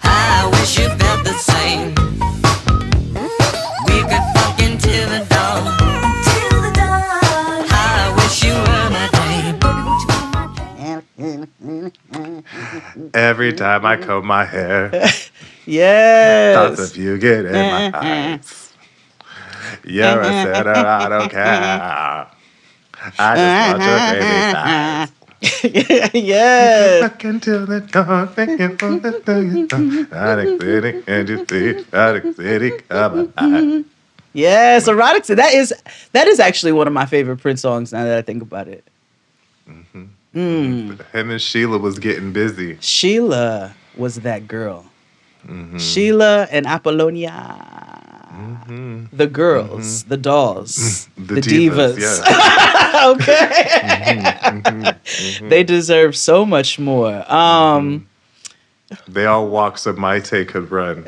I wish you felt the same. We could fuck into the dawn. I wish you were my dame. Every time I comb my hair, Yes. thoughts of you get in my eyes. You're a sinner, I don't care. I just want your baby thighs. Yes. Look into the dark, thinking for the day. Erotic City, and you see Erotic City come alive. Yes, Erotic City. That is actually one of my favorite Prince songs now that I think about it. Him and Sheila was getting busy. Sheila was that girl. Sheila and Apollonia. The girls, the dolls, the divas. Yeah. Okay. They deserve so much more. They all walk so Maite could run.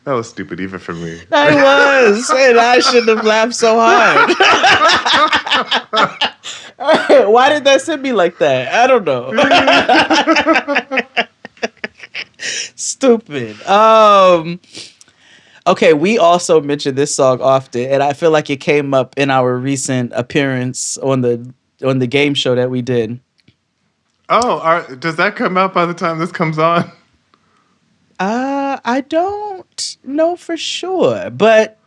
That was stupid even for me. I was, and I shouldn't have laughed so hard. Why did that send me like that? I don't know. Stupid. Okay, we also mentioned this song often, and I feel like it came up in our recent appearance on the game show that we did. Oh, does that come out by the time this comes on? I don't know for sure, but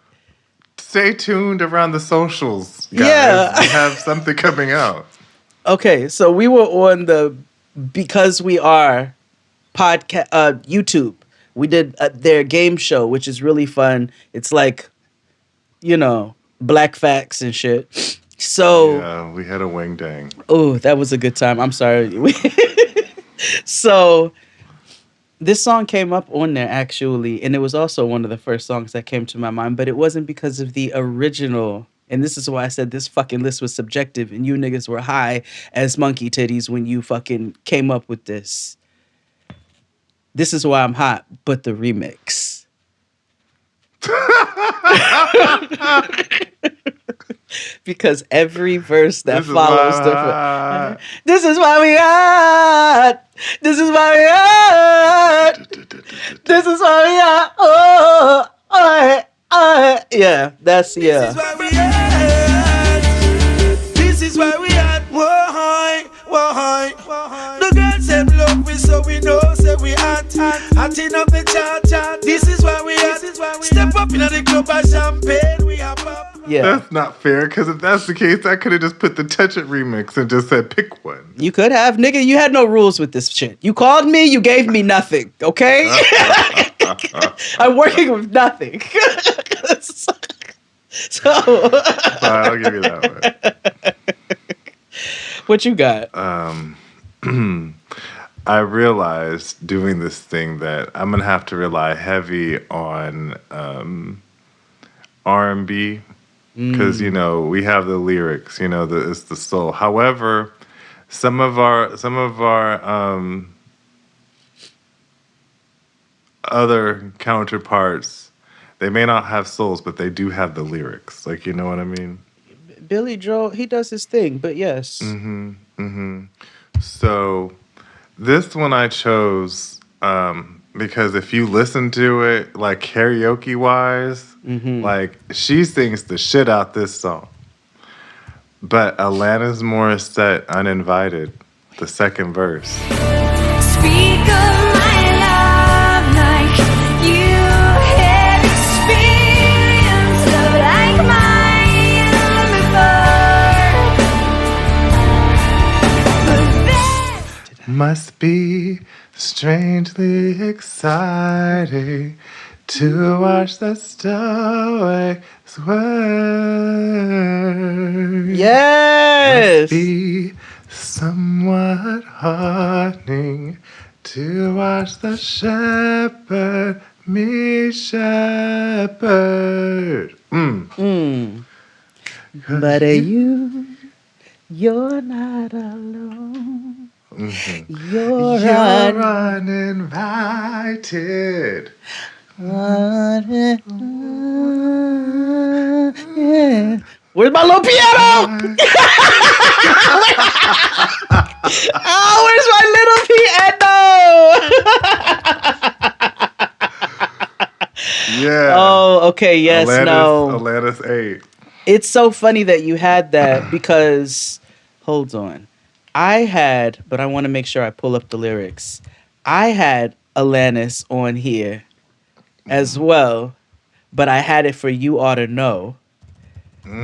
stay tuned around the socials, guys. Yeah. We have something coming out. Okay, so we were on the Because We Are podcast YouTube. We did their game show, which is really fun. It's like, black facts and shit. So yeah, we had a wing dang. Oh, that was a good time. I'm sorry. So this song came up on there actually, and it was also one of the first songs that came to my mind, but it wasn't because of the original. And this is why I said this fucking list was subjective, and you niggas were high as monkey titties when you fucking came up with this. This is why I'm hot, but the remix. Because every verse that follows different. This is why we are. This is why we are. This is why we are. Yeah, that's yeah. This is why we are. This is why we are. Why? The girls them love we, so we know, say we hot. Hot enough the chat. This is why we are. Step up in the club by champagne. We are pop. Yeah. That's not fair, because if that's the case, I could have just put the Touch It remix and just said pick one. You could have, nigga. You had no rules with this shit. You called me, you gave me nothing, okay? I'm working with nothing. So I'll give you that one. What you got? I realized doing this thing that I'm going to have to rely heavy on R&B because you know we have the lyrics, you know, it's the soul. However, some of our other counterparts, they may not have souls, but they do have the lyrics. Like, you know what I mean? Billy Joel, he does his thing, but yes. So this one I chose because if you listen to it, like karaoke wise, like she sings the shit out this song. But Alanis Morissette, Uninvited, the second verse. Speak of my love like you had experienced love like mine before. Must be strangely exciting to watch the story swerve. Yes. Must be somewhat heartening to watch the shepherd me shepherd. But you're not alone. You're You're uninvited. Where's my little piano? Oh, where's my little piano? Yeah. Oh, okay. Yes. Alanis 8. It's so funny that you had that because, hold on. but I want to make sure I pull up the lyrics. I had Alanis on here as well, but I had it for You Ought to Know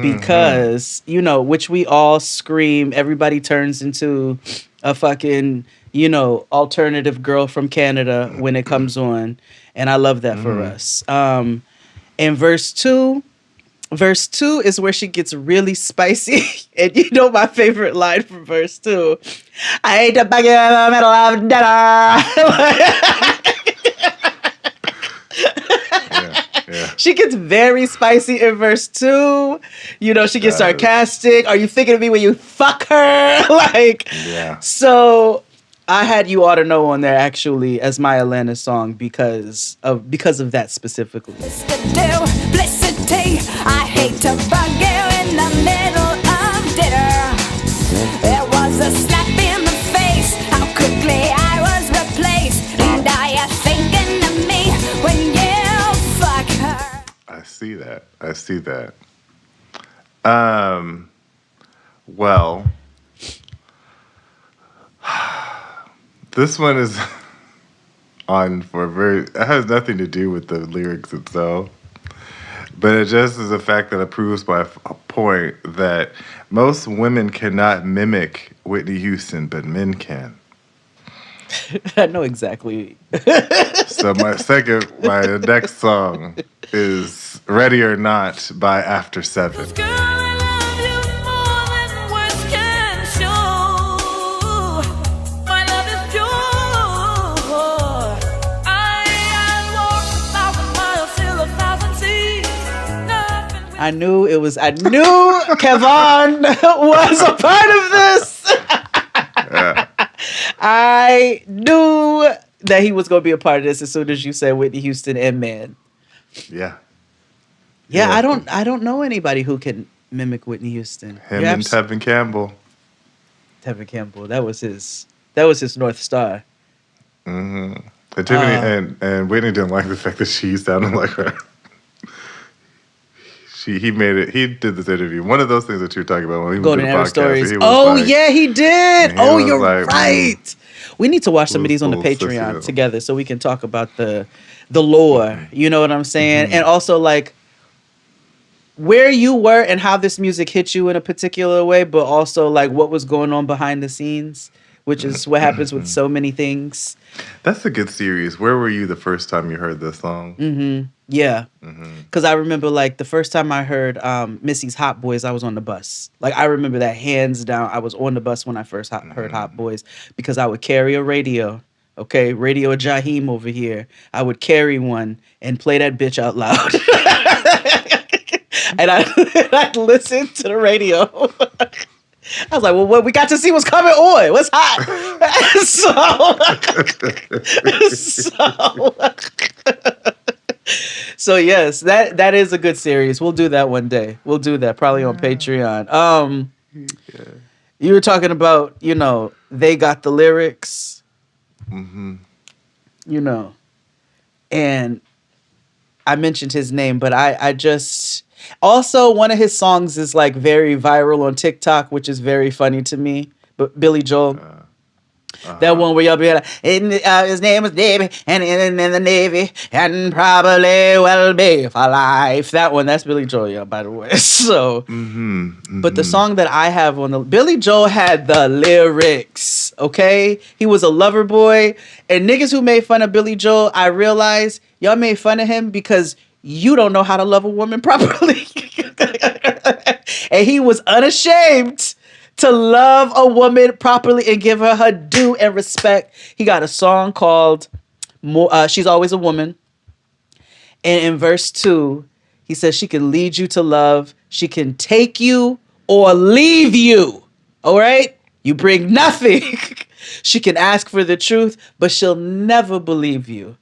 because, you know, which we all scream, everybody turns into a fucking, you know, alternative girl from Canada when it comes on. And I love that for us. And verse 2 is where she gets really spicy. And you know my favorite line from verse 2. I hate to bug you in the middle of dinner. Yeah. She gets very spicy in verse 2. You know, she gets sarcastic. Are you thinking of me when you fuck her? Yeah. So I had You Ought to Know on there actually as my Alanis song because of that specifically. I hate to bug you in the middle of dinner. There was a slap in the face. How quickly I was replaced. And are you thinking of me when you fuck her? I see that. Well, this one is on for it has nothing to do with the lyrics itself, but it just is a fact that it proves my point that most women cannot mimic Whitney Houston, but men can. I know exactly. So my next song is Ready or Not by After 7. Girl, I love you more than words can show. My love is pure. I walked 1,000 miles, sailed 1,000 seas. I knew Kevon was a part of this. I knew that he was going to be a part of this as soon as you said Whitney Houston and man. Yeah. Yeah, I don't know anybody who can mimic Whitney Houston. Him and Tevin Campbell. Tevin Campbell, that was his North Star. Mm-hmm. And Tiffany and Whitney didn't like the fact that she sounded like her. He did this interview. One of those things that you were talking about when he was Golden doing the Era podcast. Stories. Like, yeah, he did. Oh, you're like, right. We need to watch some of these on the Patreon together so we can talk about the lore. You know what I'm saying? And also like where you were and how this music hit you in a particular way, but also like what was going on behind the scenes, which is what happens with so many things. That's a good series. Where were you the first time you heard this song? Mm-hmm. Yeah. Because I remember like the first time I heard Missy's Hot Boys, I was on the bus. Like I remember that hands down. I was on the bus when I first heard Hot Boys because I would carry a radio. Okay, Radio Jaheim over here. I would carry one and play that bitch out loud. and I listened to the radio. I was like, well, what, we got to see what's coming on. What's hot? So yes, that is a good series. We'll do that one day. We'll do that probably on Patreon. You were talking about, they got the lyrics. And I mentioned his name, but I just also one of his songs is like very viral on TikTok, which is very funny to me. But Billy Joel, that one where y'all be like, his name was Davey, and in the Navy, and probably will be for life. That one, that's Billy Joel, y'all, by the way. So, but the song that I have on Billy Joel had the lyrics. Okay, he was a lover boy, and niggas who made fun of Billy Joel, I realize y'all made fun of him because you don't know how to love a woman properly. And he was unashamed to love a woman properly and give her her due and respect. He got a song called She's Always a Woman. And in verse 2, he says she can lead you to love. She can take you or leave you. All right? You bring nothing. She can ask for the truth, but she'll never believe you.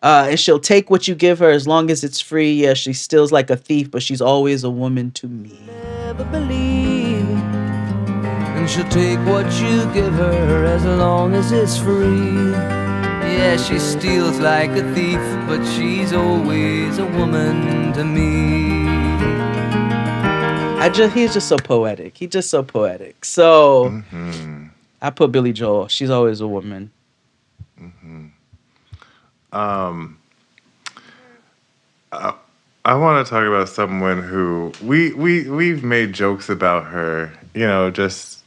And she'll take what you give her as long as it's free. Yeah, she steals like a thief, but she's always a woman to me. Never believe, and she'll take what you give her as long as it's free. Yeah, she steals like a thief, but she's always a woman to me. He's just so poetic. He's just so poetic. So I put Billy Joel. She's always a woman. I want to talk about someone who we've made jokes about her, just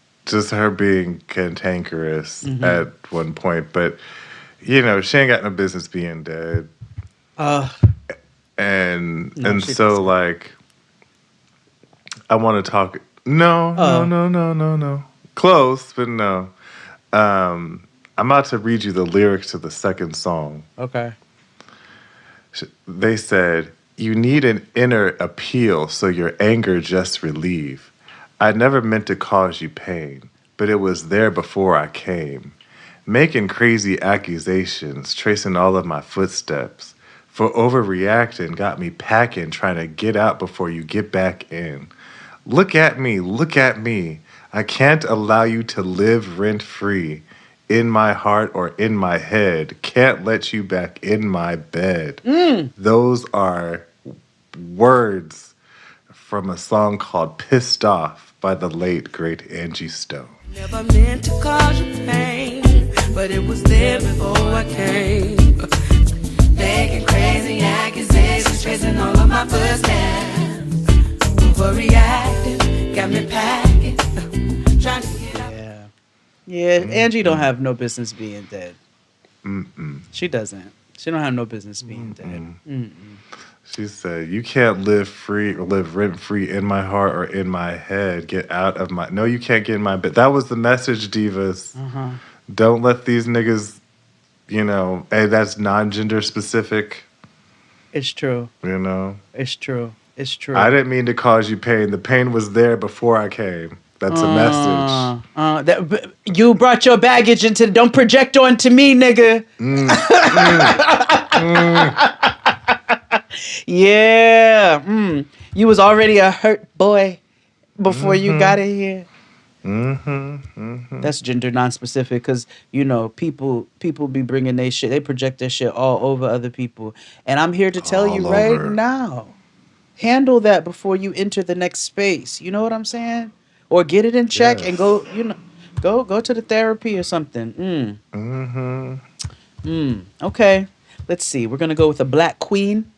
her being cantankerous at one point, but she ain't got no business being dead. So like, I want to talk. No. Close, but no. I'm about to read you the lyrics to the second song. Okay. They said, "You need an inner appeal so your anger just relieve. I never meant to cause you pain, but it was there before I came. Making crazy accusations, tracing all of my footsteps. For overreacting got me packing, trying to get out before you get back in. Look at me. I can't allow you to live rent-free. In my heart or in my head. Can't let you back in my bed." Those are words from a song called Pissed Off by the late, great Angie Stone. Never meant to cause you pain, but it was there before I came. Making crazy accusations, tracing all of my footsteps. Overreacting, got me packing, trying to get out. Yeah, Angie don't have no business being dead. She doesn't. She don't have no business being dead. She said, "You can't live rent free in my heart or in my head. Get out of my." No, you can't get in my bed. That was the message, divas. Don't let these niggas, hey, that's non-gender specific. It's true. It's true. It's true. I didn't mean to cause you pain. The pain was there before I came. That's a message. You brought your baggage into. Don't project onto me, nigga. Yeah. You was already a hurt boy before you got in here. That's gender non-specific because people be bringing their shit. They project their shit all over other people, and I'm here to tell you right now. Handle that before you enter the next space. You know what I'm saying? Or get it in check and go, go to the therapy or something. Okay. Let's see. We're gonna go with a Black Queen.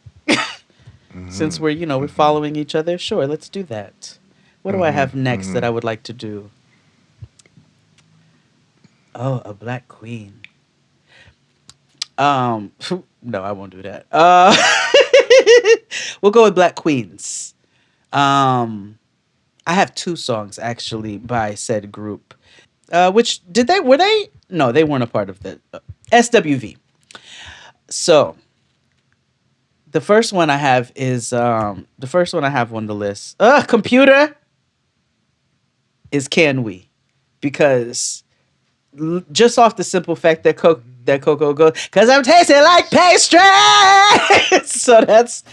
Since we're following each other. Sure, let's do that. What do I have next that I would like to do? Oh, a Black Queen. No, I won't do that. We'll go with Black Queens. I have 2 songs actually by said group. Which were they? No, they weren't a part of the SWV. So The first one I have is the first one I have on the list. Computer is Can We? Because just off the simple fact that Coco goes, cause I'm tasting like pastry. So that's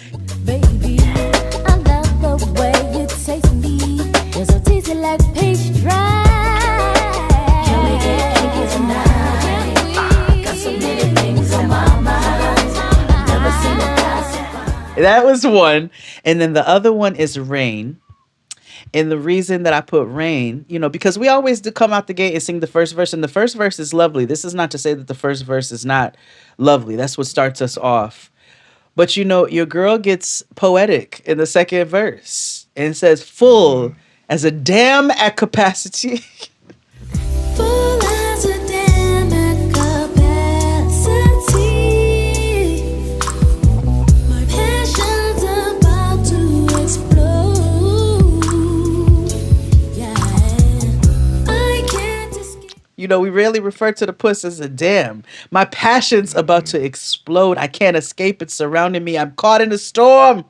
Baby, I love the way you taste me. You're so tasty like pastry. Can we get kinky tonight? Got so many things on my mind. Never seen a guy so fine. that was one, and then the other one is Rain. And the reason that I put Rain, because we always do come out the gate and sing the first verse, and the first verse is lovely. This is not to say that the first verse is not lovely. That's what starts us off. But your girl gets poetic in the second verse and says, full as a dam at capacity. Full as a dam at capacity. My passion's about to explode. Yeah, I can't escape. We rarely refer to the puss as a dam. My passion's about to explode. I can't escape it surrounding me. I'm caught in a storm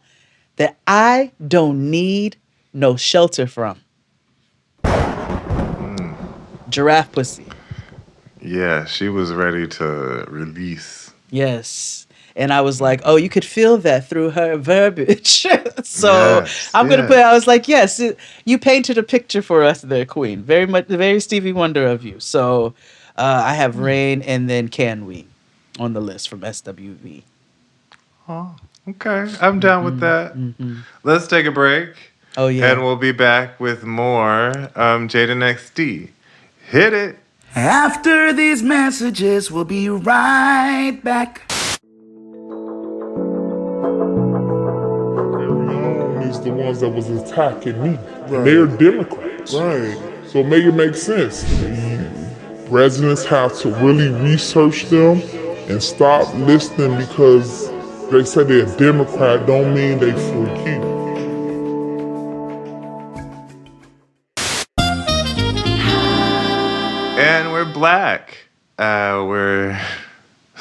that I don't need no shelter from. Giraffe pussy. Yeah, she was ready to release. Yes. And I was like, oh, you could feel that through her verbiage. So Yes, I'm going to yeah. I was like, yes, you painted a picture for us there, Queen. Very Stevie Wonder of you. So I have Rain and then Can We on the list from SWV. Oh, okay. I'm down with that. Let's take a break. Oh, yeah. And we'll be back with more Jaden XD. Hit it. After these messages, we'll be right back. Is the ones that was attacking me. And they're Democrats. Right. So make it make sense. The presidents have to really research them and stop listening because they say they're a Democrat don't mean they for you. And we're black. We're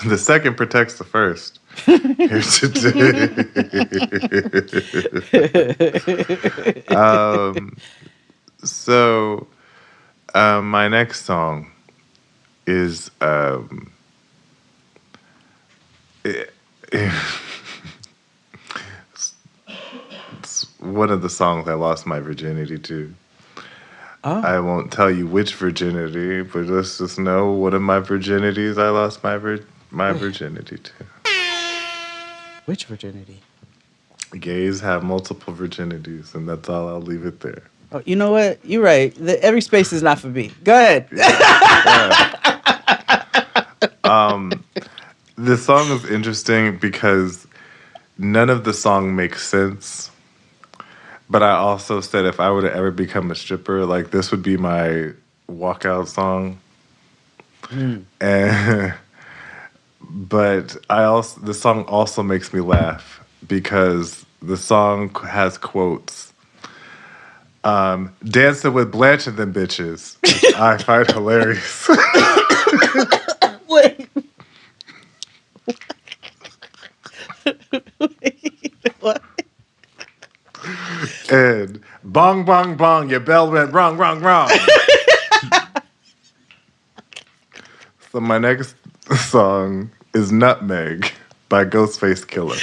the second protects the first. Here today. My next song is it's one of the songs I lost my virginity to. I won't tell you which virginity, but let's just know one of my virginities I lost my virginity to. Which virginity? Gays have multiple virginities, and that's all. I'll leave it there. Oh, you know what? You're right. Every space is not for me. Go ahead. The song is interesting because none of the song makes sense. But I also said if I were to ever become a stripper, like this would be my walkout song. And but the song also makes me laugh because the song has quotes. Dancing with Blanche and them bitches, which I find hilarious. Wait. What? And bong, bong, bong, your bell went wrong, wrong, wrong. So my next song is Nutmeg by Ghostface Killer.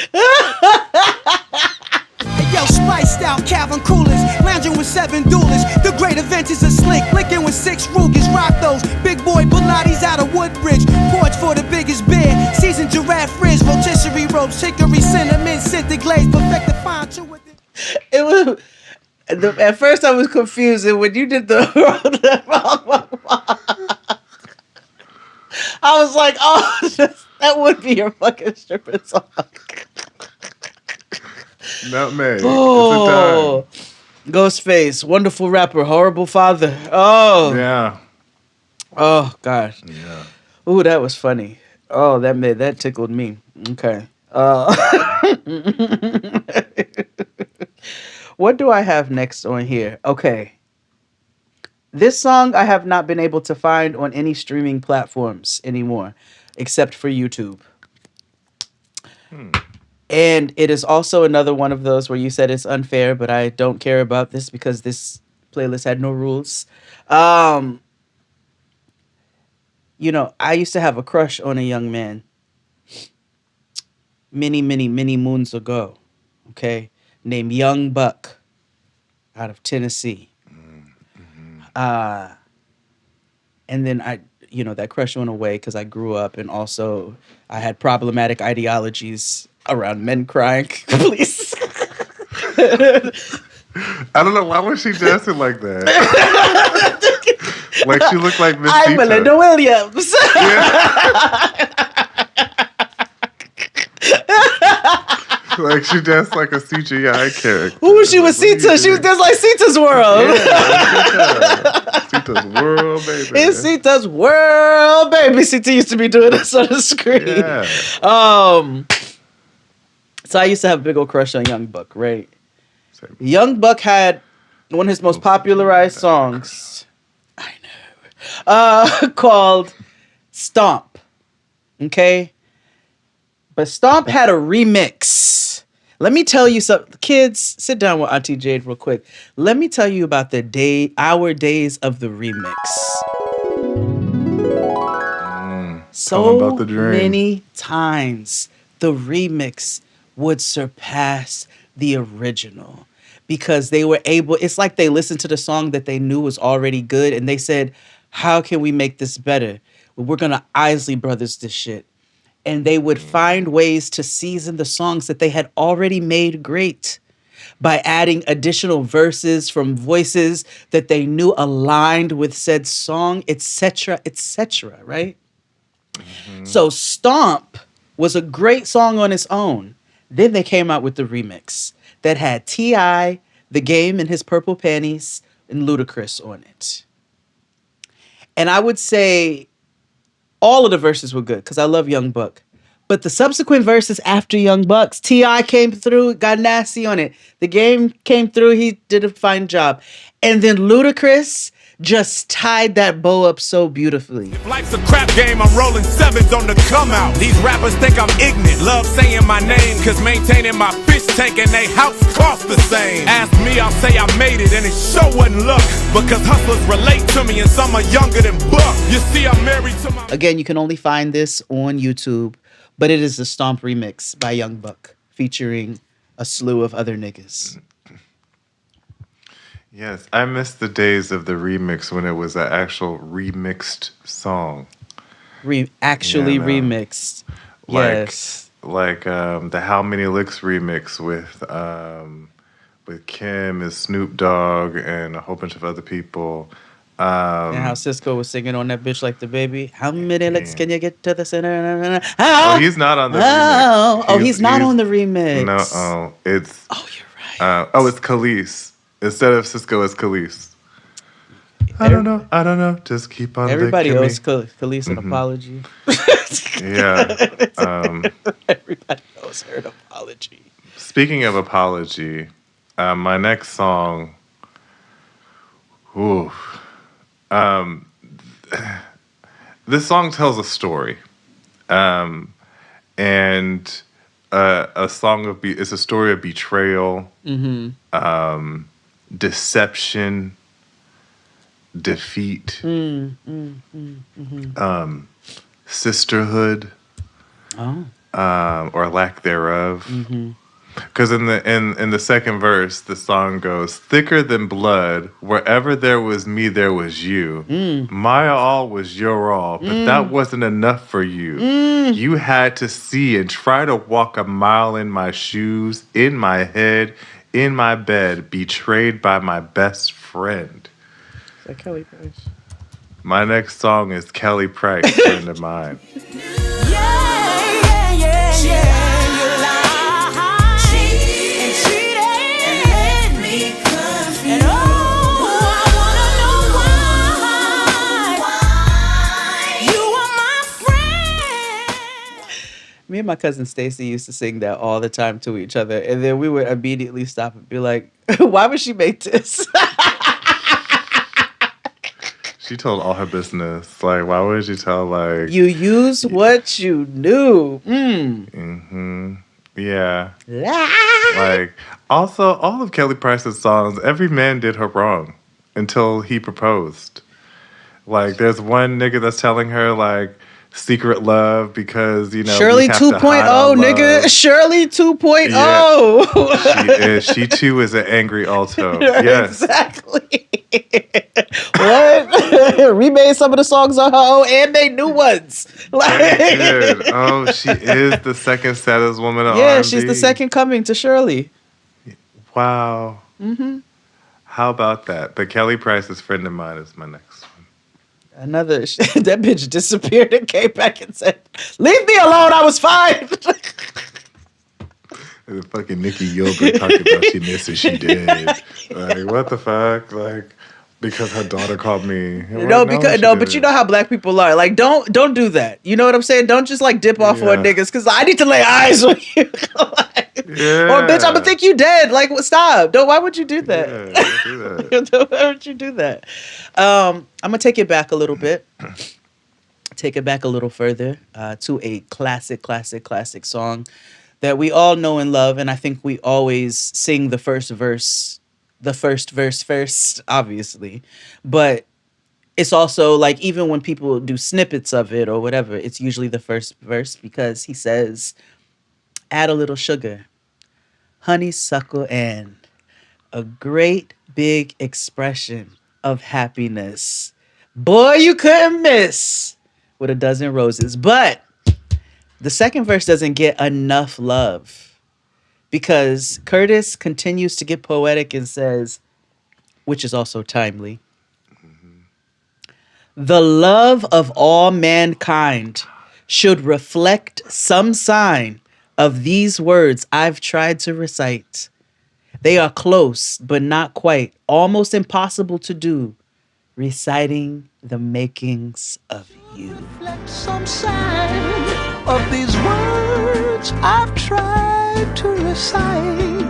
Yo, spiced out Calvin Coolers, lounging with 7 duelists. The great adventures of Slick, licking with 6 Rugers. Rock those big boy Pilates out of Woodbridge. Porch for the biggest beer. Seasoned giraffe frizz, rotisserie ropes, hickory cinnamon, scented glaze, perfected fine chew with it. It was. At first, I was confused, and when you did the I was like, "Oh, that would be your fucking stripper song." Nutmeg. Oh, It's a time. Ghostface, wonderful rapper, horrible father. Oh, Yeah. oh, gosh. Yeah. Ooh, that was funny. Oh, that tickled me. Okay. What do I have next on here? Okay. This song I have not been able to find on any streaming platforms anymore, except for YouTube. And it is also another one of those where you said it's unfair, but I don't care about this because this playlist had no rules. You know, I used to have a crush on a young man many, many, many moons ago, okay, named Young Buck out of Tennessee. And then that crush went away because I grew up, and also I had problematic ideologies around men crying. Please. I don't know, why was she dancing like that? Like she looked like Miss I'm Melinda Williams. Like she danced like a CGI character. Ooh, she was Sita. She was just like Sita's World. Yeah, Sita's World, baby. It's Sita's World, baby. Sita used to be doing this on the screen. Yeah. So I used to have a big old crush on Young Buck, right? Young Buck had one of his most popularized songs, called Stomp. Okay? But Stomp had a remix. Let me tell you something. Kids, sit down with Auntie Jade real quick. Let me tell you about our days of the remix. So about the dream. many times the remix would surpass the original because they were able, it's like they listened to the song that they knew was already good and they said, how can we make this better? Well, we're going to Isley Brothers this shit. And they would find ways to season the songs that they had already made great by adding additional verses from voices that they knew aligned with said song, etc., right? So Stomp was a great song on its own. Then they came out with the remix that had T.I., The Game and His Purple Panties, and Ludacris on it. And I would say all of the verses were good because I love Young Buck. But the subsequent verses after Young Buck's, T.I. came through, got nasty on it. The Game came through, he did a fine job. And then Ludacris just tied that bow up so beautifully. If life's a crap game, I'm rolling sevens on the come out. These rappers think I'm ignorant, love saying my name, cause maintaining my fish tank and they house cost the same. Ask me, I'll say I made it, and it sure wasn't luck, because hustlers relate to me and some are younger than Buck. You see, I'm married to my... Again, you can only find this on YouTube, but it is the Stomp remix by Young Buck, featuring a slew of other niggas. Yes, I miss the days of the remix when it was an actual remixed song. Remixed. Yes. Like the How Many Licks remix with Kim and Snoop Dogg and a whole bunch of other people. And how Cisco was singing on that bitch like the baby. How many licks can you get to the center? Oh, he's not on the remix. He's not on the remix. No, it's... Oh, you're right. It's Khalees. Instead of Cisco, it's Khalees. I don't know. Just keep on everybody licking owes me. Khalees an apology. Yeah. Everybody owes her an apology. Speaking of apology, my next song... this song tells a story. And a song of... It's a story of betrayal. Mm-hmm. Deception, defeat, sisterhood, or lack thereof. Because in the second verse, the song goes, thicker than blood, wherever there was me, there was you. My all was your all, but that wasn't enough for you. You had to see and try to walk a mile in my shoes, in my head, in my bed, betrayed by my best friend. Is that Kelly Price? My next song is Kelly Price, friend of mine. Me and my cousin Stacy used to sing that all the time to each other, and then we would immediately stop and be like, "Why would she make this?" She told all her business. Like, why would you tell, like... You use what you knew. Yeah. Like, also, all of Kelly Price's songs, every man did her wrong until he proposed. Like, there's one nigga that's telling her, like, secret love because, you know, Shirley we have 2.0, to hide our nigga. love. She is. She too is an angry alto. Yes. Exactly. What? Remade some of the songs on her own and made new ones. She did. Oh, she is the second saddest woman of Yeah, R&B. she's the second coming to Shirley. Wow. Mm-hmm. How about that? But Kelly Price's Friend of Mine is my next one. Another that bitch disappeared and came back and said, "Leave me alone. I was fine." The fucking Nikki Gilbert talking about she missed it, she did. Like, what the fuck? Like, because her daughter called me. But you know how black people are. Like, don't do that. You know what I'm saying? Don't just like dip off on niggas because I need to lay eyes on you. Or bitch, I'm gonna think you dead. Like, stop. Why would you do that? Yeah, do that. Why would you do that? I'm gonna take it back a little bit. Take it back a little further to a classic song that we all know and love, and I think we always sing the first verse first, obviously. But it's also like, even when people do snippets of it or whatever, it's usually the first verse because he says, "Add a little sugar, honeysuckle, and a great big expression of happiness. Boy, you couldn't miss with a dozen roses." But the second verse doesn't get enough love because Curtis continues to get poetic and says, which is also timely, "The love of all mankind should reflect some sign of these words I've tried to recite. They are close, but not quite, almost impossible to do, reciting the makings of you." Some sign of these words I've tried to recite.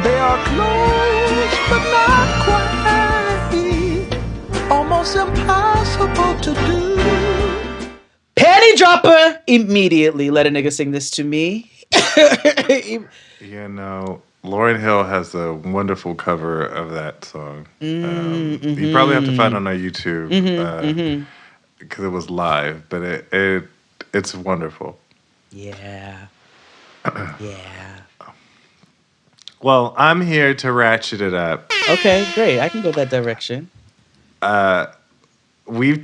They are close, but not quite, almost impossible to do. Panty dropper! Immediately let a nigga sing this to me. Yeah, no. Lauryn Hill has a wonderful cover of that song. You probably have to find it on our YouTube because it was live, but it's wonderful. Yeah. Yeah. Well, I'm here to ratchet it up. Okay, great. I can go that direction. We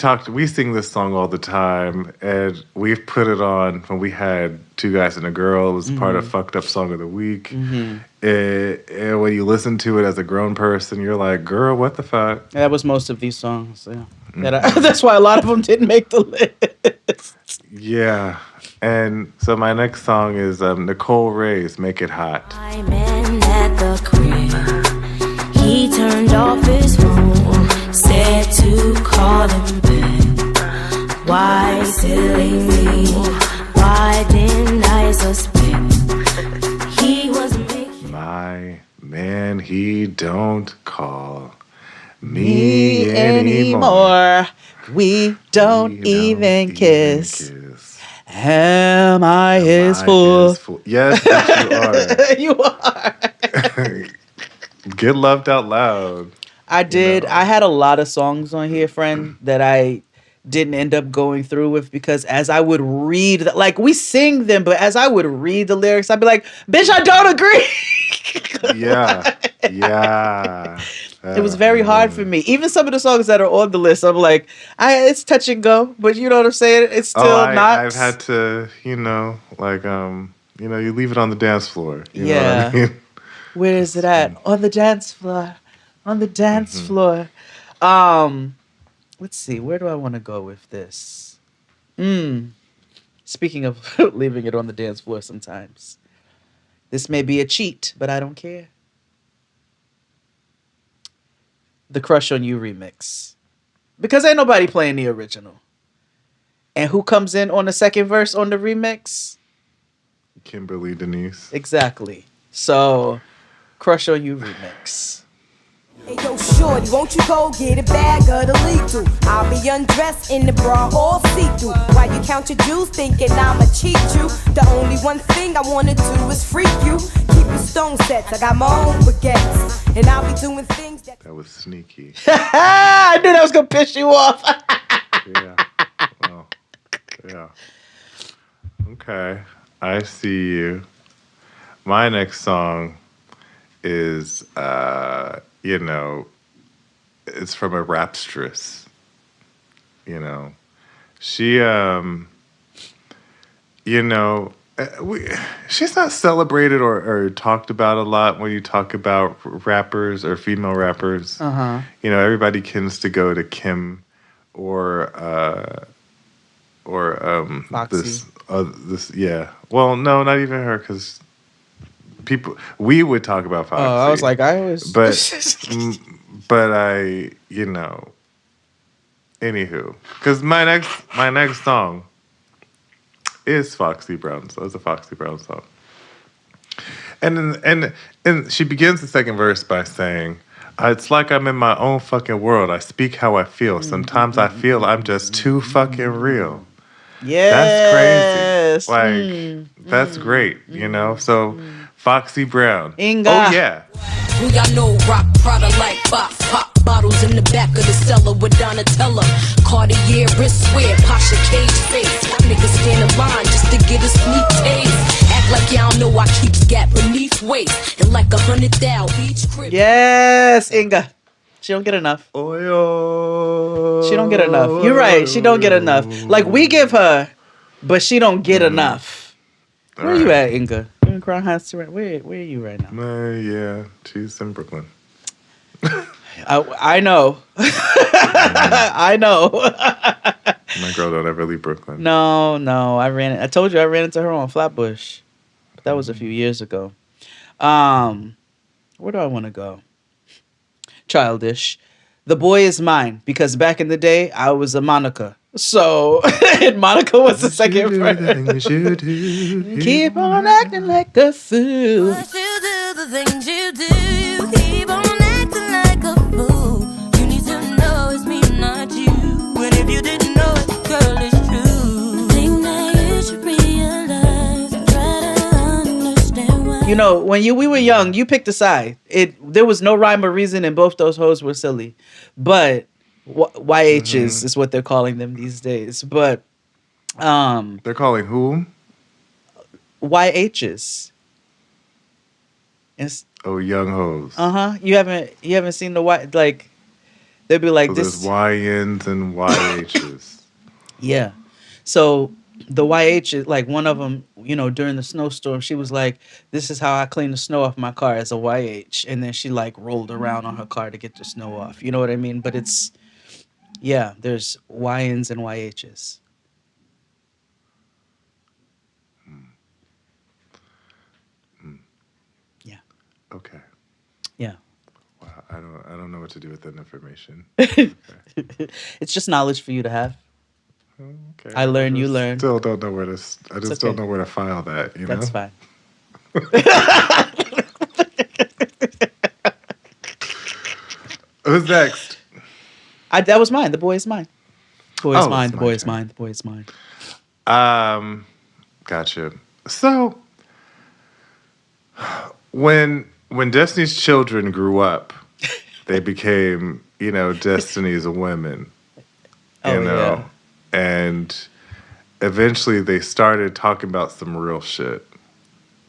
sing this song all the time, and we've put it on when we had Two Guys and a Girl. It was part of Fucked Up Song of the Week. And when you listen to it as a grown person, you're like, girl, what the fuck? That was most of these songs. Yeah. That's why a lot of them didn't make the list. Yeah. And so my next song is Nicole Ray's Make It Hot. I'm in at the crib. He turned off his phone, said to call him back. Why silly me? Why didn't I suspect? He was making My man, he don't call me anymore. We don't even kiss. Am I his fool? Yes, you are. You are. Get loved out loud. I did. I had a lot of songs on here, friend, that I didn't end up going through with because as I would read, like we sing them, but as I would read the lyrics, I'd be like, bitch, I don't agree. Yeah. It was very hard for me. Even some of the songs that are on the list, I'm like, it's touch and go, but you know what I'm saying? It's still not. I've had to, you leave it on the dance floor. You know Yeah. what I mean? Where is it at? On the dance floor. On the dance floor. Let's see. Where do I want to go with this? Speaking of leaving it on the dance floor sometimes. This may be a cheat, but I don't care. The Crush on You remix. Because ain't nobody playing the original. And who comes in on the second verse on the remix? Kimberly Denise. Exactly. So, Crush on You remix. Hey, yo, shorty, won't you go get a bag of the lethal? I'll be undressed in the bra all see-through. While you count your jewels, thinking I'ma cheat you. The only one thing I wanna do is freak you. Keep your stone sets, I got my own baguettes. And I'll be doing things that was sneaky. I knew that was gonna piss you off. Yeah. Well, yeah. Okay. I see you. My next song is, it's from a rapstress. She, she's not celebrated or talked about a lot when you talk about rappers or female rappers. Uh-huh. Everybody tends to go to Kim or Foxy. this well, no, not even her, because we would talk about Foxy. Oh, I was like, I always but I anywho, because my next song is Foxy Brown, so it's a Foxy Brown song. And she begins the second verse by saying, it's like I'm in my own fucking world. I speak how I feel. Sometimes I feel I'm just too fucking real. Yes. That's crazy. That's great, So, Foxy Brown. Inga. Oh, yeah. We got no rock Prada like box pop bottles in the back of the cellar with Donatella. Cartier wristwear, Pasha cage face. Niggas stand in line just to get a sneak taste. Act like y'all know I keep scat beneath waist. And like 100,000 each crib. Yes, Inga. She don't get enough. She don't get enough. You're right. She don't get enough. Like, we give her, but she don't get enough. Where are you at, Inga? You in Crown Heights? Where are you right now? Yeah, she's in Brooklyn. I know. I know. My girl don't ever leave Brooklyn. No. I told you I ran into her on Flatbush. That was a few years ago. Where do I want to go? Childish. The Boy Is Mine, because back in the day I was a Monica. So and Monica was the second verse. Keep on acting like a fool. But you do the things you do. Keep on acting like a fool. You need to know it's me, not you. And if you didn't know it, girl, it's true. I think that you should realize and try to understand why. When we were young, you picked a side. There was no rhyme or reason, and both those hoes were silly. But YHs is what they're calling them these days. But they're calling whom? YHs. Young hoes. You haven't seen the Y, like they'd be like So this. there's YNs and YHs. Yeah. So the YH, like one of them, during the snowstorm, she was like, "This is how I clean the snow off my car as a YH," and then she like rolled around on her car to get the snow off. You know what I mean? But there's YNs and YHs. Yeah. Okay. Yeah. Wow, I don't know what to do with that information. It's just knowledge for you to have. Okay. I learn, you learn. Still don't know where to. I just don't know where to file that. That's fine. Who's next? That was mine. The Boy Is Mine. Boy is mine. it's The my Boy Is turn. Mine. The Boy Is Mine. Gotcha. So when Destiny's Children grew up, they became, Destiny's women. Yeah. And eventually they started talking about some real shit,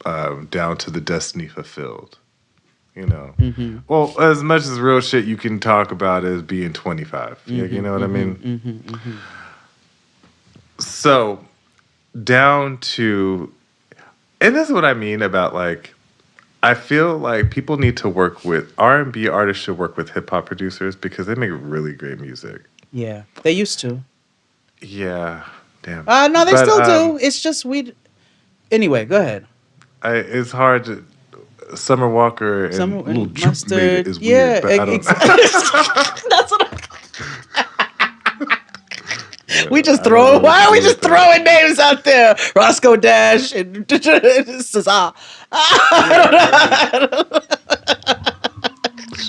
down to the Destiny Fulfilled. Well, as much as real shit you can talk about as being 25. You know what I mean? So, down to, and this is what I mean about, like, I feel like people need to work with, R&B artists should work with hip-hop producers because they make really great music. Yeah. They used to. Yeah. Damn. No, they But, still do. It's just Anyway, go ahead. It's hard to, Summer Walker and Lil Juke Mustard. made it is Yeah, weird, but I don't That's what we just throw. Why are we just throwing names out there? Roscoe Dash and SZA.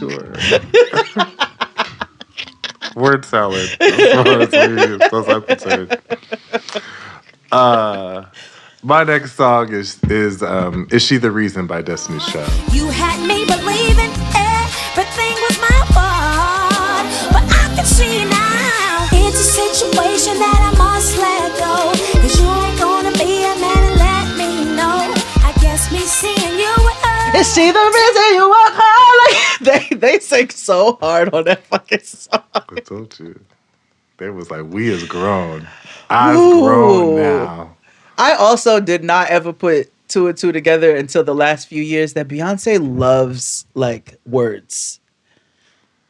Sure. Word salad. As far as I'm concerned. My next song is She the Reason by Destiny's Child. You had me believing everything was my fault, but I can see now it's a situation that I must let go. 'Cause you ain't gonna be a man and let me know. I guess me seeing you with her. Is she the reason you walk hard? Like, they sing so hard on that fucking song. I told you. They was like, we is grown. I's grown now. I also did not ever put two and two together until the last few years that Beyonce loves like words.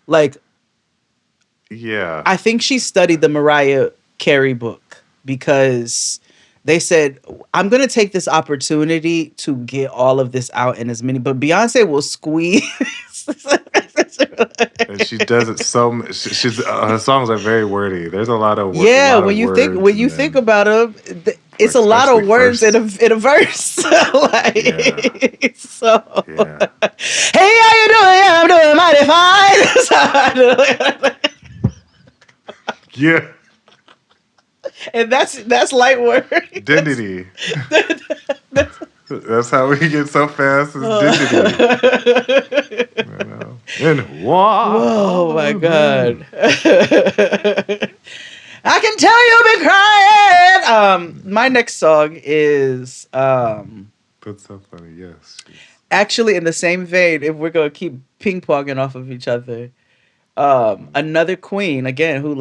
Like, yeah, I think she studied the Mariah Carey book because they said, I'm going to take this opportunity to get all of this out in as many, but Beyonce will squeeze. And she does it so much. She's her songs are very wordy. There's a lot of yeah. When you think about them, it's like, a lot of words first. in a verse. Like, yeah. So, yeah. Hey, how you doing? Yeah, I'm doing mighty fine. Yeah. And that's light work. Identity. That's how we get so fast. Is identity. You know? And wow. Oh my God. I can tell you've been crying. My next song is That's so funny. Yes. actually in the same vein. If we're gonna keep ping ponging off of each other, another queen again who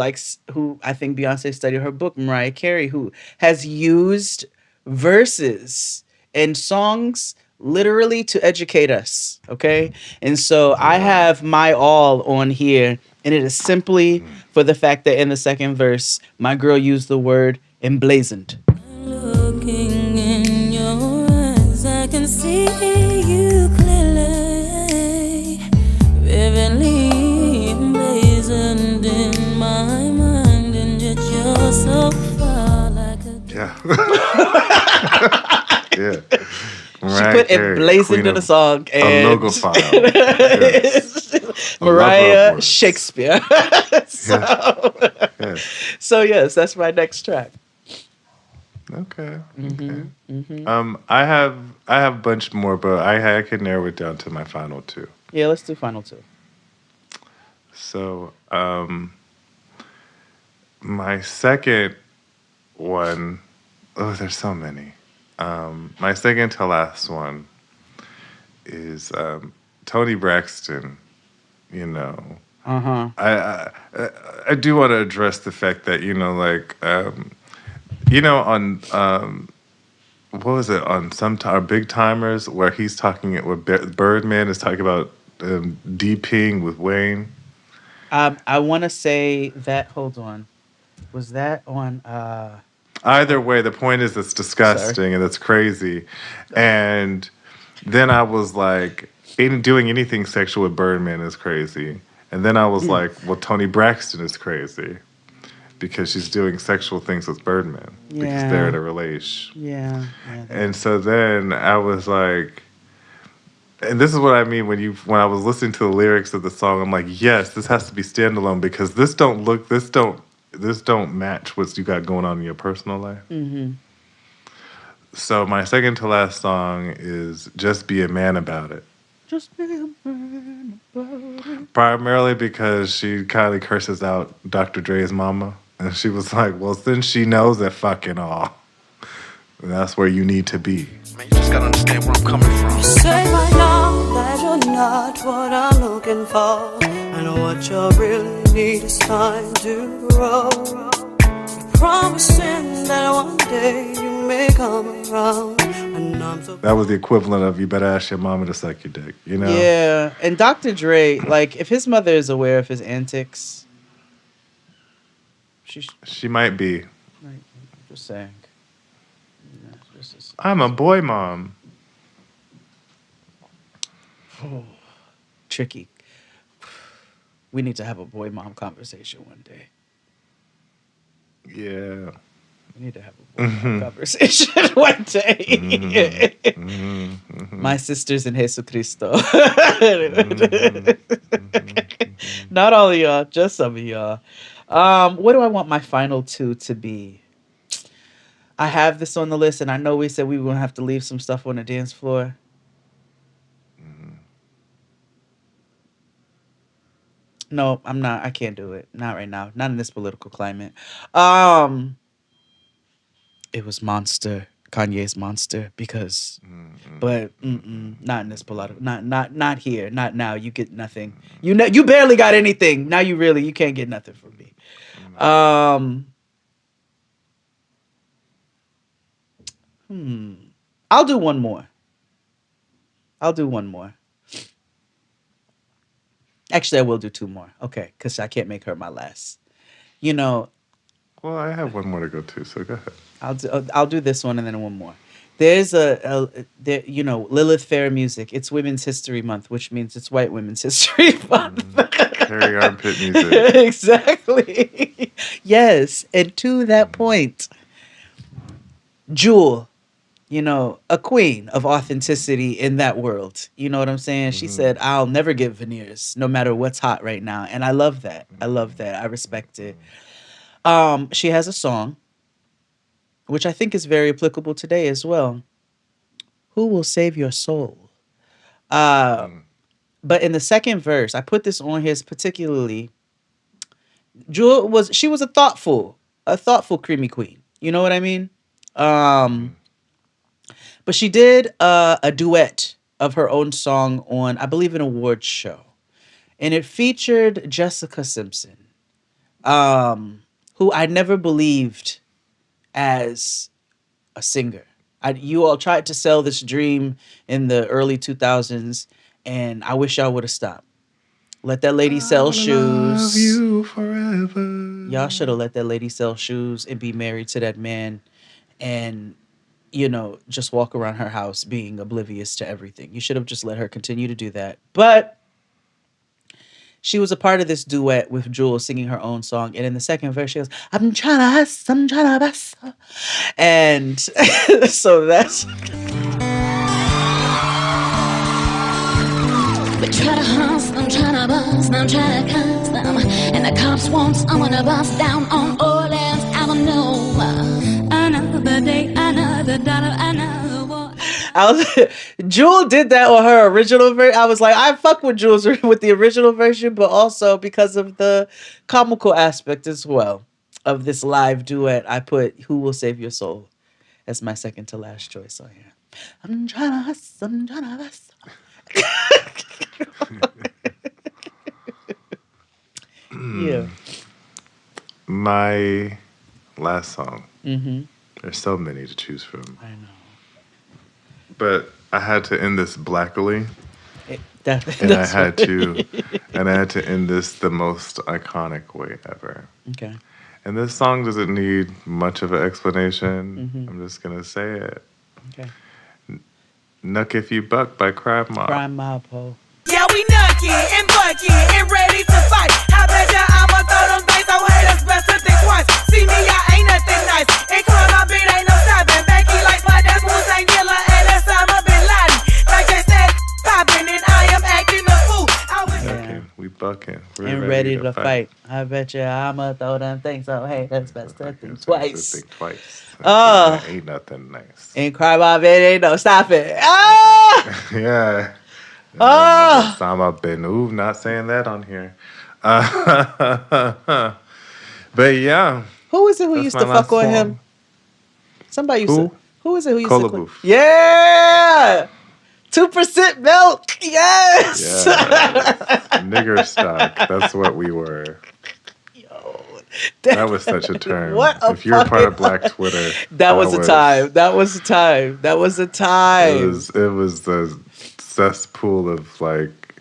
I think Beyonce studied her book, Mariah Carey, who has used verses in songs literally to educate us. Okay, and so I have My All on here, and it is simply for the fact that in the second verse, my girl used the word emblazoned. Looking in your eyes, I can see you clearly, vividly emblazoned in my mind, and yet you're so far like a Yeah. She put emblazoned in a song and a logo file. Yes. Mariah Shakespeare. So yes, that's my next track. Okay. I have a bunch more, but I can narrow it down to my final two. Yeah, let's do final two. So my second one, there's so many. My second to last one is Toni Braxton. You know, I do want to address the fact that on what was it on Big Timers where he's talking where Birdman is talking about DPing with Wayne. I want to say that. Hold on, was that on? Either way, the point is it's disgusting and it's crazy. And then I was like, doing anything sexual with Birdman is crazy. And then I was like, well, Toni Braxton is crazy because she's doing sexual things with Birdman because they're in a relation. Yeah. And so then I was like, and this is what I mean when I was listening to the lyrics of the song, I'm like, yes, this has to be standalone because this don't match what you got going on in your personal life. Mm-hmm. So my second to last song is Just Be a Man About It. Just be a man about it. Primarily because she kind of curses out Dr. Dre's mama. And she was like, well, since she knows it fucking all, that's where you need to be. Man, you just gotta understand where I'm coming from. You say right now that you're not what I'm looking for. I know what you really need is time to grow. You're promising that one day you may come around. And I'm so That was the equivalent of you better ask your mama to suck your dick, you know? Yeah, and Dr. Dre, like, if his mother is aware of his antics, she might be. Just saying. I'm a boy mom. Oh, tricky. We need to have a boy mom conversation one day. Yeah. We need to have a conversation one day. My sisters in Jesucristo. Not all of y'all, just some of y'all. What do I want my final two to be? I have this on the list, and I know we said we were going to have to leave some stuff on the dance floor. No, I'm not. I can't do it. Not right now. Not in this political climate. It was Monster, Kanye's Monster, because, but not in this political. Not here. Not now. You get nothing. You know, you barely got anything. Now you can't get nothing from me. I'll do one more. Actually, I will do two more. Okay, because I can't make her my last. You know. Well, I have one more to go to, so go ahead. I'll do this one and then one more. There's Lilith Fair music. It's Women's History Month, which means it's White Women's History Month. Hairy armpit music. Exactly. Yes, and to that point, Jewel, a queen of authenticity in that world. You know what I'm saying? She said, I'll never get veneers, no matter what's hot right now. And I love that. I respect it. She has a song, which I think is very applicable today as well. Who will save your soul? But in the second verse, I put this on here particularly. Jewel was a thoughtful creamy queen. You know what I mean? But she did a duet of her own song on, I believe, an awards show. And it featured Jessica Simpson, who I never believed as a singer. You all tried to sell this dream in the early 2000s, and I wish y'all would have stopped. Let that lady sell shoes. Love you forever. Y'all should have let that lady sell shoes and be married to that man, and just walk around her house being oblivious to everything. You should have just let her continue to do that. But she was a part of this duet with Jewel singing her own song. And in the second verse, she goes, I'm trying to bust. And so that's... We try to hustle, I'm trying to bust, I'm trying to cuss them. And the cops want someone to bust down on Orleans Avenue. Another day, another dollar, another war. Jewel did that on her original version. I was like, I fuck with Jewel's with the original version, but also because of the comical aspect as well of this live duet, I put Who Will Save Your Soul as my second to last choice on here. I'm trying to hustle, I'm trying to hustle. Yeah. My last song. Mm-hmm. There's so many to choose from. I know. But I had to end this blackly. And I had to end this the most iconic way ever. Okay. And this song doesn't need much of an explanation. Mm-hmm. I'm just gonna say it. Okay. Nuck If You Buck by Crime Mob. Crime Mob, ho. Yeah, we nucky and bucky and ready to fight. I bet ya I'ma throw them things, so haters best to think twice. See me, I ain't nothing nice. And Crime Mob beat ain't no stopping. Becky like my that's Wu-Tang Killer and that's Osama Bin Laden. Like they said, popping and I am acting a fool. We bucking. We're And ready to fight. I bet you I'ma throw them things, so haters best to think twice. Think twice. Ain't nothing nice. And Crime Mob, it ain't no stopping. Ah! Yeah. Ah! Osama Bin Ooh, not saying that on here. But yeah. Who is it who used to fuck on him? Somebody used to. Who is it who used to? Booth. Yeah! 2% milk. Yes. Nigger stock. That's what we were. That was such a term. If you're part of Black Twitter, that was a time. That was a time. That was a time. It was the cesspool of like,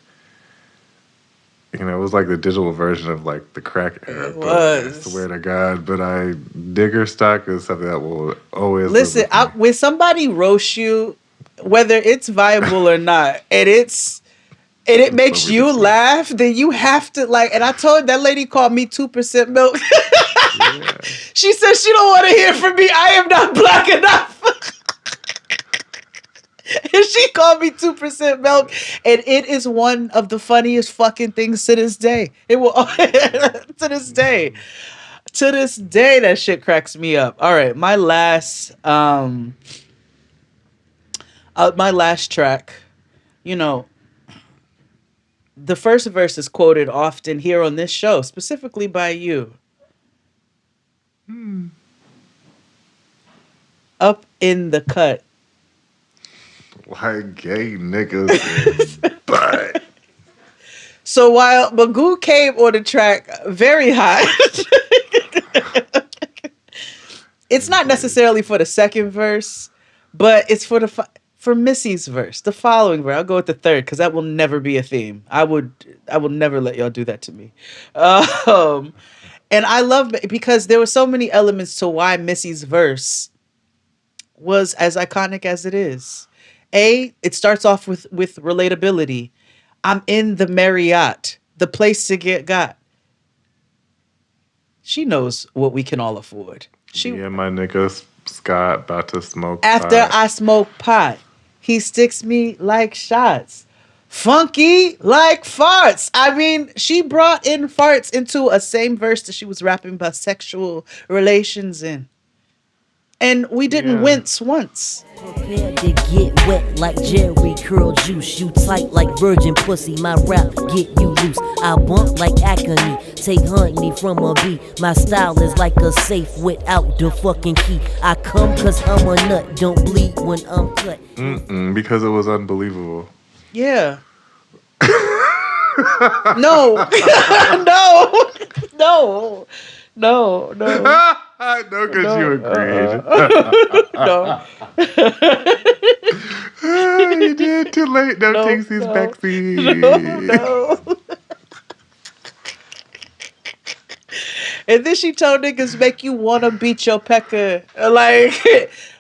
it was like the digital version of like the crack era. It was. I swear to God, but nigger stock is something that will always listen. When somebody roasts you, whether it's viable or not, and it's and it makes you laugh, then you have to like. And I told that lady called me 2% milk. Yeah. She said she don't want to hear from me. I am not black enough. And she called me 2% milk, and it is one of the funniest fucking things to this day. It will to this day. To this day, that shit cracks me up. All right, my last track, you know, the first verse is quoted often here on this show, specifically by you. Up in the cut. Like gay niggas in butt. So while Magoo came on the track very high, it's not necessarily for the second verse, but it's for Missy's verse, the following verse. I'll go with the third because that will never be a theme. I will never let y'all do that to me. And I love because there were so many elements to why Missy's verse was as iconic as it is. It starts off with relatability. I'm in the Marriott, the place to get got. She knows what we can all afford. Yeah, my nigga Scott about to smoke After pot. I smoke pot, he sticks me like shots. Funky like farts. I mean, she brought in farts into a same verse that she was rapping about sexual relations in. And we didn't wince once. Prepared to get wet like Jerry curl juice. You tight like virgin pussy. My rap get you loose. I bump like Acme. Take honey from a bee. My style is like a safe without the fucking key. I come cause I'm a nut. Don't bleed when I'm cut. Because it was unbelievable. Yeah. No. No. I know because you agreed. No. You did too late. No, Dixie's backseat. No. And then she told niggas make you wanna beat your pecker. Like,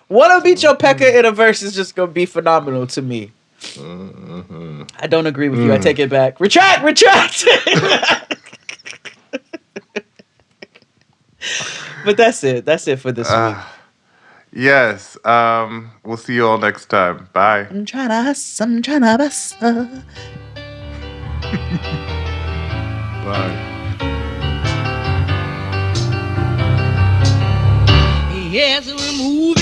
wanna beat your pecker in a verse is just gonna be phenomenal to me. I don't agree with you. I take it back. Retract. But that's it. That's it for this week. Yes. We'll see you all next time. Bye. I'm trying to bust. Bye. Yes, we're moving.